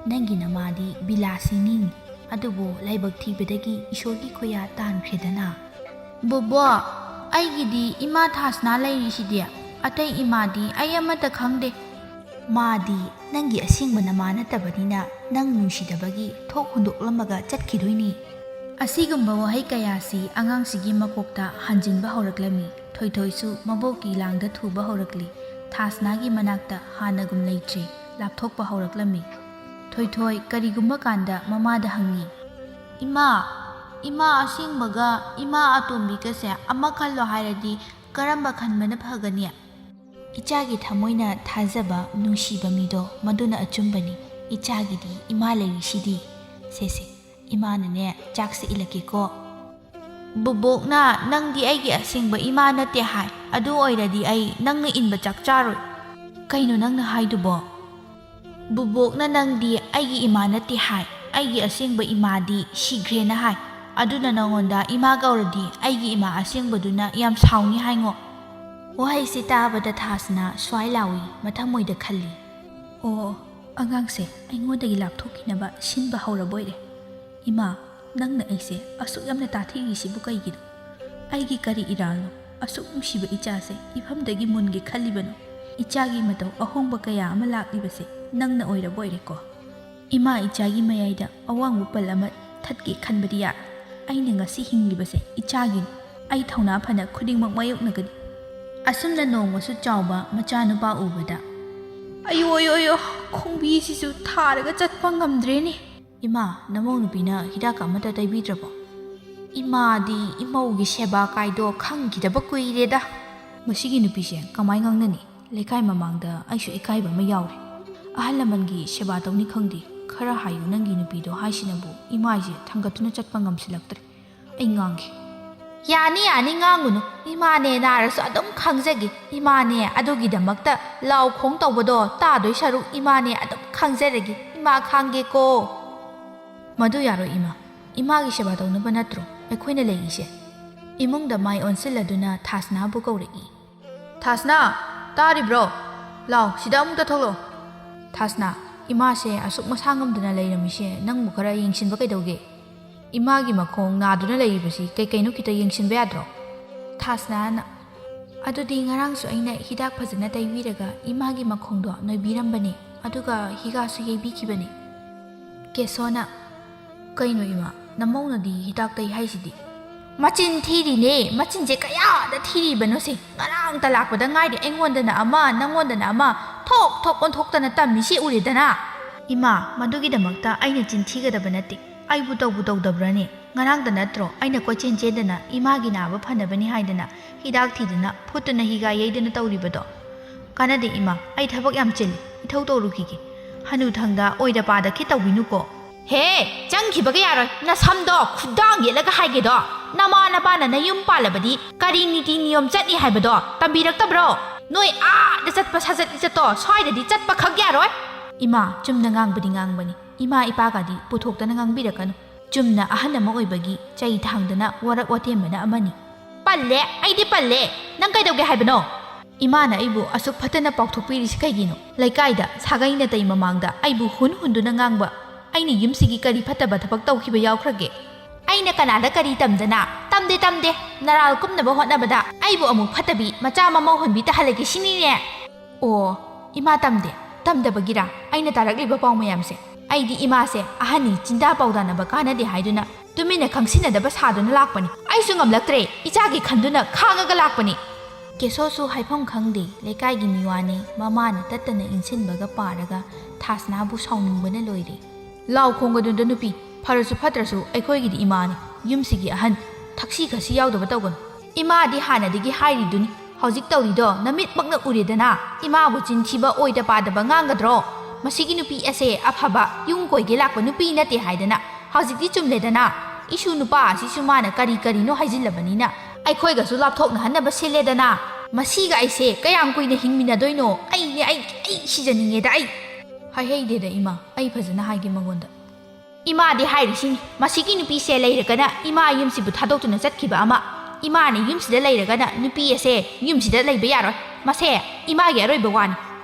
ꯅꯪꯒꯤ ꯅꯃꯥꯗꯤ ꯕꯤꯂꯥꯁꯤꯅꯤ, ꯑꯗꯨꯕꯨ ꯂꯥꯏꯕꯛ ꯊꯤꯕꯗꯒꯤ ꯏꯁꯣꯔꯒꯤ ꯈꯨꯌꯥ ꯇꯥꯟꯈ꯭ꯔꯦꯗꯅ꯫ ꯕꯣꯕꯣꯛ, ꯑꯩꯒꯤꯗꯤ ꯏꯃꯥ ꯊꯥꯁꯅꯥ ꯂꯩꯔꯤꯁꯤꯗꯤ, ꯑꯇꯩ ꯏꯃꯥꯗꯤ ꯑꯩ ꯑꯃꯠꯇ ꯈꯪꯗꯦ꯫ ꯃꯥꯗꯤ ꯅꯪꯒꯤ ꯑꯁꯦꯡꯕ ꯅꯃꯥ ꯅꯠꯇꯕꯅꯤꯅ ꯅꯪ ꯅꯨꯡꯁꯤꯗꯕꯒꯤ ꯊꯣꯛ ꯍꯨꯟꯗꯣꯛꯂꯝꯃꯒ ꯆꯠꯈꯤꯗꯣꯏꯅꯤ꯫ ꯑꯁꯤꯒꯨꯝꯕ ꯋꯥꯍꯩ ꯀꯌꯥꯁꯤ ꯑꯉꯥꯡꯁꯤꯒꯤ ꯃꯀꯣꯛꯇ ꯍꯟꯖꯤꯟꯕ ꯍꯧꯔꯛꯂꯝꯃꯤ꯫ ꯊꯣꯏꯊꯣꯏꯁꯨ ꯃꯕꯣꯛꯀꯤ ꯂꯥꯡꯗ ꯊꯨꯕ ꯍꯧꯔꯛꯂꯤ꯫ ꯊꯥꯁꯅꯥꯒꯤ ꯃꯅꯥꯛꯇ ꯍꯥꯟꯅꯒꯨꯝ ꯂꯩꯇ꯭ꯔꯦ, ꯂꯥꯞꯊꯣꯛꯄ ꯍꯧꯔꯛꯂꯝꯃꯤ꯫ ꯊꯣꯏꯊꯣꯏ ꯀꯔꯤꯒꯨꯝꯕ ꯀꯥꯟꯗ ꯃꯃꯥꯗ ꯍꯪꯉꯤ꯫ ꯏꯃꯥ ꯑꯁꯦꯡꯕꯒ ꯏꯃꯥ ꯑꯇꯣꯝꯕꯤꯒꯁꯦ ꯑꯃ ꯈꯜꯂꯣ ꯍꯥꯏꯔꯗꯤ ꯀꯔꯝꯕ ꯈꯟꯕꯅ ꯐꯒꯅꯤ? ꯏꯆꯥꯒꯤ ꯊꯃꯣꯏꯅ ꯊꯥꯖꯕ ꯅꯨꯡꯁꯤꯕ ꯃꯤꯗꯣ ꯃꯗꯨꯅ ꯑꯆꯨꯝꯕꯅꯤ꯫ ꯏꯆꯥꯒꯤꯗꯤ ꯏꯃꯥ ꯂꯩꯔꯤꯁꯤꯗꯤ꯫ ꯁꯦꯁꯦ, ꯏꯃꯥꯅꯅꯦ ꯆꯥꯛꯁꯦ ꯏꯜꯂꯛꯀꯦꯀꯣ꯫ ꯕꯣꯕꯣꯛꯅ ꯅꯪꯗꯤ ꯑꯩꯒꯤ ꯑꯁꯦꯡꯕ ꯏꯃꯥ ꯅꯠꯇꯦ ꯍꯥꯏ, ꯑꯗꯨ ꯑꯣꯏꯔꯗꯤ ꯑꯩ ꯅꯪꯅ ꯏꯟꯕ ꯆꯥꯛ ꯆꯥꯔꯣꯏ꯫ ꯀꯩꯅꯣ ꯅꯪꯅ ꯍꯥꯏꯗꯨꯕꯣ? ꯕꯣꯕꯣꯛꯅ ꯅꯪꯗꯤ ꯑꯩꯒꯤ ꯏꯃꯥ ꯅꯠꯇꯦ ꯍꯥꯏ, ꯑꯩꯒꯤ ꯑꯁꯦꯡꯕ ꯏꯃꯥꯗꯤ ꯁꯤꯈ꯭ꯔꯦꯅ ꯍꯥꯏ, ꯑꯗꯨꯅ ꯅꯪꯉꯣꯟꯗ ꯏꯃꯥ ꯀꯧꯔꯗꯤ ꯑꯩꯒꯤ ꯏꯃꯥ ꯑꯁꯦꯡꯕꯗꯨꯅ ꯌꯥꯝ ꯁꯥꯎꯅꯤ ꯍꯥꯏꯉꯣ꯫ ꯋꯥꯍꯩꯁꯤ ꯇꯥꯕꯗ ꯊꯥꯁꯅꯥ ꯁ꯭ꯋꯥꯏ ꯂꯥꯎꯏ, ꯃꯊꯃꯣꯏꯗ ꯈꯜꯂꯤ꯫ ꯑꯣ, ꯑꯉꯥꯡꯁꯦ ꯑꯩꯉꯣꯟꯗꯒꯤ ꯂꯥꯞꯊꯣꯛꯈꯤꯅꯕ ꯁꯤꯟꯕ ꯍꯧꯔꯕꯣꯏꯔꯦ꯫ ꯏꯃꯥ, ꯅꯪꯅ ꯑꯩꯁꯦ ꯑꯁꯨꯛ ꯌꯥꯝꯅ ꯇꯥꯊꯤꯔꯤꯁꯤꯕꯨ ꯀꯩꯒꯤꯅꯣ? ꯑꯩꯒꯤ ꯀꯔꯤ ꯏꯔꯥꯜꯅꯣ ꯑꯁꯨꯛ ꯅꯨꯡꯁꯤꯕ ꯏꯆꯥꯁꯦ ꯏꯐꯝꯗꯒꯤ ꯃꯨꯟꯒꯦ ꯈꯜꯂꯤꯕꯅꯣ? ꯏꯆꯥꯒꯤ ꯃꯇꯧ ꯑꯍꯣꯡꯕ ꯀꯌꯥ ꯑꯃ ꯂꯥꯛꯂꯤꯕꯁꯦ ꯅꯪꯅ ꯑꯣꯏꯔꯕꯣꯏꯔꯦꯀꯣ꯫ ꯏꯃꯥ ꯏꯆꯥꯒꯤ ꯃꯌꯥꯏꯗ ꯑꯋꯥꯡꯕ ꯄꯜ ꯑꯃ ꯊꯠꯀꯦ ꯈꯟꯕꯗꯤ ꯌꯥꯔꯣꯏ꯫ ꯑꯩꯅ ꯉꯁꯤ ꯍꯤꯡꯂꯤꯕꯁꯦ ꯏꯆꯥꯒꯤꯅꯤ꯫ ꯑꯩ ꯊꯧꯅꯥ ꯐꯅ ꯈꯨꯗꯤꯡꯃꯛ ꯃꯥꯌꯣꯛꯅꯒꯅꯤ꯫ ꯑꯁꯨꯝꯅ ꯅꯣꯡꯃꯁꯨ ꯆꯥꯎꯕ ꯃꯆꯥꯅꯨꯄꯥ ꯎꯕꯗ ꯑꯌꯣ, ꯈꯣꯡꯕꯤꯁꯤꯁꯨ ꯊꯥꯔꯒ ꯆꯠꯄ ꯉꯝꯗ꯭ꯔꯦꯅꯦ꯫ ꯏꯃꯥ, ꯅꯃꯧ ꯅꯨꯄꯤꯅ ꯍꯤꯗꯥꯛ ꯑꯃꯠꯇ ꯇꯩꯕꯤꯗ꯭ꯔꯕꯣ? ꯏꯃꯥꯗꯤ ꯏꯃꯧꯒꯤ ꯁꯦꯕꯥ ꯀꯥꯏꯗꯣ ꯈꯪꯈꯤꯗꯕ ꯀꯨꯏꯔꯦꯗ꯫ ꯃꯁꯤꯒꯤ ꯅꯨꯄꯤꯁꯦ ꯀꯃꯥꯏ ꯉꯥꯡꯅꯅꯤ? ꯂꯩꯀꯥꯏ ꯃꯃꯥꯡꯗ ꯑꯩꯁꯨ ꯏꯀꯥꯏꯕ ꯑꯃ ꯌꯥꯎꯔꯦ꯫ ꯑꯍꯜ ꯂꯃꯟꯒꯤ ꯁꯦꯕꯥ ꯇꯧꯅꯤ ꯈꯪꯗꯦ, ꯈꯔ ꯍꯥꯏꯌꯨ ꯅꯪꯒꯤ ꯅꯨꯄꯤꯗꯣ ꯍꯥꯏꯁꯤꯅꯕꯨ ꯏꯃꯥꯏꯁꯦ ꯊꯥꯡꯒꯠꯇꯨꯅ ꯆꯠꯄ ꯉꯝꯁꯤꯜꯂꯛꯇ꯭ꯔꯦ꯫ ꯑꯩ ꯉꯥꯡꯒꯦ꯫ ꯌꯥꯅꯤ ꯉꯥꯡꯒꯨꯅꯨ, ꯏꯃꯥꯅꯦ ꯅꯥꯔꯁꯨ ꯑꯗꯨꯝ ꯈꯪꯖꯒꯦ꯫ ꯏꯃꯥꯅꯦ ꯑꯗꯨꯒꯤꯗꯃꯛꯇ ꯂꯥꯎ ꯈꯣꯡ ꯇꯧꯕꯗꯣ ꯇꯥꯗꯣꯏ ꯁꯔꯨꯛ ꯏꯃꯥꯅꯦ ꯑꯗꯨꯝ ꯈꯪꯖꯔꯒꯦ꯫ ꯏꯃꯥ ꯈꯥꯡꯒꯦꯀꯣ꯫ ꯃꯗꯨ ꯌꯥꯔꯣꯏ ꯏꯃꯥ, ꯏꯃꯥꯒꯤ ꯁꯦꯕꯥ ꯇꯧꯅꯕ ꯅꯠꯇ꯭ꯔꯣ ꯑꯩꯈꯣꯏꯅ ꯂꯩꯔꯤꯁꯦ? ꯏꯃꯨꯡꯗ ꯃꯥꯏ ꯑꯣꯟꯁꯤꯜꯂꯗꯨꯅ ꯊꯥꯁꯅꯥꯕꯨ ꯀꯧꯔꯛꯏ꯫ ꯊꯥꯁꯅꯥ, ꯇꯥꯔꯤꯕ꯭ꯔꯣ? ꯂꯥꯎ ꯁꯤꯗ ꯑꯃꯨꯛꯇ ꯊꯣꯛꯂꯛꯑꯣ꯫ ꯊꯥꯁꯅꯥ, ꯏꯃꯥꯁꯦ ꯑꯁꯨꯛ ꯃꯁꯥ ꯉꯝꯗꯅ ꯂꯩꯔꯝꯃꯤꯁꯦ ꯅꯪꯕꯨ ꯈꯔ ꯌꯦꯡꯁꯤꯟꯕ ꯀꯩꯗꯧꯒꯦ? ꯏꯃꯥꯒꯤ ꯃꯈꯣꯡ ꯅꯥꯗꯨꯅ ꯂꯩꯔꯤꯕꯁꯤ ꯀꯩꯅꯣ ꯈꯤꯇ ꯌꯦꯡꯁꯤꯟꯕ ꯌꯥꯗ꯭ꯔꯣ? ꯊꯥꯁꯅꯥꯅ ꯑꯗꯨꯗꯤ ꯉꯔꯥꯡꯁꯨ ꯑꯩꯅ ꯍꯤꯗꯥꯛ ꯐꯖꯅ ꯇꯩꯕꯤꯔꯒ ꯏꯃꯥꯒꯤ ꯃꯈꯣꯡꯗꯣ ꯅꯣꯏꯕꯤꯔꯝꯕꯅꯦ, ꯑꯗꯨꯒ ꯍꯤꯒꯥꯁꯨ ꯌꯩꯕꯤꯈꯤꯕꯅꯦ꯫ ꯀꯦꯁꯣꯅ ꯀꯩꯅꯣ ꯏꯃꯥ, ꯅꯃꯧꯅꯗꯤ ꯍꯤꯗꯥꯛ ꯇꯩ ꯍꯥꯏꯁꯤꯗꯤ? ꯃꯆꯤꯟ ꯊꯤꯔꯤꯅꯦ, ꯃꯆꯤꯟꯁꯦ ꯀꯌꯥꯗ ꯊꯤꯔꯤꯕꯅꯣꯁꯦ? ꯉꯔꯥꯡꯇ ꯂꯥꯛꯄꯗ ꯉꯥꯏꯔꯤ, ꯑꯩꯉꯣꯟꯗꯅ ꯑꯃ ꯅꯪꯉꯣꯟꯗꯅ ꯑꯃ ꯊꯣꯛ ꯑꯣꯟꯊꯣꯛꯇꯅ ꯇꯝꯃꯤꯁꯤ ꯎꯔꯦꯗꯅ꯫ ꯏꯃꯥ, ꯃꯗꯨꯒꯤꯗꯃꯛꯇ ꯑꯩꯅ ꯆꯤꯟꯊꯤꯒꯗꯕ ꯅꯠꯇꯦ꯫ ꯑꯩꯕꯨ ꯇꯧꯗꯕ꯭ꯔꯅꯦ? ꯉꯔꯥꯡꯗ ꯅꯠꯇ꯭ꯔꯣ ꯑꯩꯅ ꯀꯣꯏꯆꯦꯟ ꯆꯦꯟꯗꯅ ꯏꯃꯥꯒꯤ ꯅꯥꯕ ꯐꯅꯕꯅꯤ ꯍꯥꯏꯗꯅ ꯍꯤꯗꯥꯛ ꯊꯤꯗꯅ ꯐꯨꯠꯇꯨꯅ ꯍꯤꯒꯥ ꯌꯩꯗꯅ ꯇꯧꯔꯤꯕꯗꯣ? ꯀꯥꯟꯅꯗꯦ ꯏꯃꯥ, ꯑꯩ ꯊꯕꯛ ꯌꯥꯝ ꯆꯤꯜꯂꯤ, ꯏꯊꯧ ꯇꯧꯔꯨꯈꯤꯒꯦ꯫ ꯍꯅꯨꯊꯪꯗ ꯑꯣꯏꯗ ꯄꯥꯗꯈꯤ ꯇꯧꯕꯤꯅꯨꯀꯣ꯫ ꯍꯦ, ꯆꯪꯈꯤꯕꯒ ꯌꯥꯔꯣꯏ꯫ ꯅꯁꯝꯗꯣ ꯈꯨꯗꯥꯡ ꯌꯦꯠꯂꯒ ꯍꯥꯏꯒꯦꯗꯣ꯫ ꯅꯃꯥ ꯅꯄꯥꯅ ꯅꯌꯨꯝ ꯄꯥꯜꯂꯕꯗꯤ ꯀꯔꯤ ꯅꯤꯇꯤ ꯅꯤꯌꯣꯝ ꯆꯠꯅꯤ ꯍꯥꯏꯕꯗꯣ ꯇꯝꯕꯤꯔꯛꯇꯕ꯭ꯔꯣ? ꯅꯣꯏ ꯑꯥꯗ ꯆꯠꯄ ꯁꯥꯖꯠ ꯂꯤꯆꯠꯇꯣ ꯁ꯭ꯋꯥꯏꯗꯗꯤ ꯆꯠꯄ ꯈꯛ ꯌꯥꯔꯣꯏ꯫ ꯏꯃꯥ, ꯆꯨꯝꯅ ꯉꯥꯡꯕꯗꯤ ꯉꯥꯡꯕꯅꯤ, ꯏꯃꯥ ꯏꯄꯥꯒꯗꯤ ꯄꯨꯊꯣꯛꯇꯅ ꯉꯥꯡꯕꯤꯔꯛꯀꯅꯨ꯫ ꯆꯨꯝꯅ ꯑꯍꯜ ꯑꯃ ꯑꯣꯏꯕꯒꯤ ꯆꯩ ꯊꯥꯡꯗꯅ ꯋꯥꯔꯛ ꯋꯥꯇꯦꯝꯕꯅ ꯑꯃꯅꯤ꯫ ꯄꯜꯂꯦ, ꯑꯩꯗꯤ ꯄꯜꯂꯦ꯫ ꯅꯪ ꯀꯩꯗꯧꯒꯦ ꯍꯥꯏꯕꯅꯣ? ꯏꯃꯥꯅ ꯑꯩꯕꯨ ꯑꯁꯨꯛ ꯐꯠꯇꯅ ꯄꯥꯎꯊꯣꯛꯄꯤꯔꯤꯁꯤ ꯀꯩꯒꯤꯅꯣ? ꯂꯩꯀꯥꯏꯗ ꯁꯥꯒꯩ ꯅꯥꯇꯩ ꯃꯃꯥꯡꯗ ꯑꯩꯕꯨ ꯍꯨꯟꯗꯨꯅ ꯉꯥꯡꯕ ꯑꯩꯅ ꯌꯨꯝꯁꯤꯒꯤ ꯀꯔꯤ ꯐꯠꯇꯕ ꯊꯕꯛ ꯇꯧꯈꯤꯕ ꯌꯥꯎꯈ꯭ꯔꯒꯦ? ꯑꯩꯅ ꯀꯅꯥꯗ ꯀꯔꯤ ꯇꯝꯗꯅ? ꯇꯝꯗꯦ, ꯅꯔꯥꯜ ꯀꯨꯝꯅꯕ ꯍꯣꯠꯅꯕꯗ ꯑꯩꯕꯨ ꯑꯃꯨꯛ ꯐꯠꯇꯕꯤ ꯃꯆꯥ ꯃꯃꯧ ꯍꯨꯟꯕꯤ ꯇꯥꯍꯜꯂꯒꯦ ꯁꯤꯅꯤꯅꯦ? ꯑꯣ, ꯏꯃꯥ ꯇꯝꯗꯕꯒꯤꯔꯥ ꯑꯩꯅ ꯇꯥꯔꯛꯂꯤꯕ ꯄꯥꯎ ꯃꯌꯥꯝꯁꯦ? ꯑꯩꯗꯤ ꯏꯃꯥꯁꯦ ꯑꯍꯟꯅꯤ ꯆꯤꯟꯗꯥ ꯄꯥꯎꯗꯥꯅꯕ ꯀꯥꯟꯅꯗꯦ ꯍꯥꯏꯗꯨꯅ ꯇꯨꯃꯤꯟꯅ ꯈꯪꯁꯤꯟꯅꯗꯕ ꯁꯥꯗꯨꯅ ꯂꯥꯛꯄꯅꯤ ꯑꯩꯁꯨ ꯉꯝꯂꯛꯇ꯭ꯔꯦ ꯏꯆꯥꯒꯤ ꯈꯟꯗꯨꯅ ꯈꯥꯡꯉꯒ ꯂꯥꯛꯄꯅꯤ ꯀꯦꯁꯣꯁꯨ ꯍꯥꯏꯐꯝ ꯈꯪꯗꯦ ꯂꯩꯀꯥꯏꯒꯤ ꯃꯤꯋꯥꯅꯤ ꯃꯃꯥꯅ ꯇꯠꯇꯅ ꯏꯟꯁꯤꯟꯕꯒ ꯄꯥꯔꯒ ꯊꯥꯁꯅꯥꯕꯨ ꯁꯥꯎꯅꯤꯡꯕꯅ ꯂꯣꯏꯔꯦ ꯂꯥꯎ ꯈꯣꯡꯒꯗꯨꯗ ꯅꯨꯄꯤ ꯐꯔꯁꯨ ꯐꯠꯇ꯭ꯔꯁꯨ ꯑꯩꯈꯣꯏꯒꯤꯗꯤ ꯏꯃꯥꯅꯤ ꯌꯨꯝꯁꯤꯒꯤ ꯑꯍꯟ ꯊꯛꯁꯤ ꯈꯁꯤ ꯌꯥꯎꯗꯕ ꯇꯧꯒꯅꯨ ꯏꯃꯥꯗꯤ ꯍꯥꯟꯅꯗꯒꯤ ꯍꯥꯏꯔꯤꯗꯨꯅꯤ ꯍꯧꯖꯤꯛ ꯇꯧꯔꯤꯗꯣ ꯅꯃꯤꯠꯃꯛꯅ ꯎꯔꯦꯗꯅ ꯏꯃꯥꯕꯨ ꯆꯤꯟꯊꯤꯕ ꯑꯣꯏꯗ ꯄꯥꯗꯕ ꯉꯥꯡꯒꯗ꯭ꯔꯣ ꯃꯁꯤꯒꯤ ꯅꯨꯄꯤ ꯑꯁꯦ ꯑꯐꯕ ꯌꯨꯝ ꯀꯣꯏꯒꯦ ꯂꯥꯛꯄ ꯅꯨꯄꯤ ꯅꯠꯇꯦ ꯍꯥꯏꯗꯅ ꯍꯧꯖꯤꯛꯇꯤ ꯆꯨꯝꯂꯦꯗꯅ ꯏꯁꯨ ꯅꯨꯄꯥ ꯑꯁꯤꯁꯨ ꯃꯥꯅ ꯀꯔꯤ ꯀꯔꯤꯅꯣ ꯍꯥꯏꯖꯤꯜꯂꯕꯅꯤꯅ ꯑꯩꯈꯣꯏꯒꯁꯨ ꯂꯥꯞꯊꯣꯛꯅꯍꯟꯅꯕ ꯁꯤꯜꯂꯦꯗꯅ ꯃꯁꯤꯒ ꯑꯩꯁꯦ ꯀꯌꯥꯝ ꯀꯨꯏꯅ ꯍꯤꯡꯃꯤꯟꯅꯗꯣꯏꯅꯣ ꯑꯩ ꯁꯤꯖꯅꯤꯡꯉꯦꯗ ꯑꯩ ꯍꯥꯏꯍꯩꯗꯦꯗ ꯏꯃꯥ ꯑꯩ ꯐꯖꯅ ꯍꯥꯏꯒꯦ ꯃꯉꯣꯟꯗ ꯏꯃꯥꯗꯤ ꯍꯥꯏꯔꯤꯁꯤꯅꯤ ꯃꯁꯤꯒꯤ ꯅꯨꯄꯤꯁꯦ ꯂꯩꯔꯒꯅ ꯏꯃꯥ ꯌꯨꯝꯁꯤꯕꯨ ꯊꯥꯗꯣꯛꯇꯨꯅ ꯆꯠꯈꯤꯕ ꯑꯃ 이마는 윰시다 레이러가나 누피에세 윰시다 레이베 야로 마세 이마게 아로이베 와니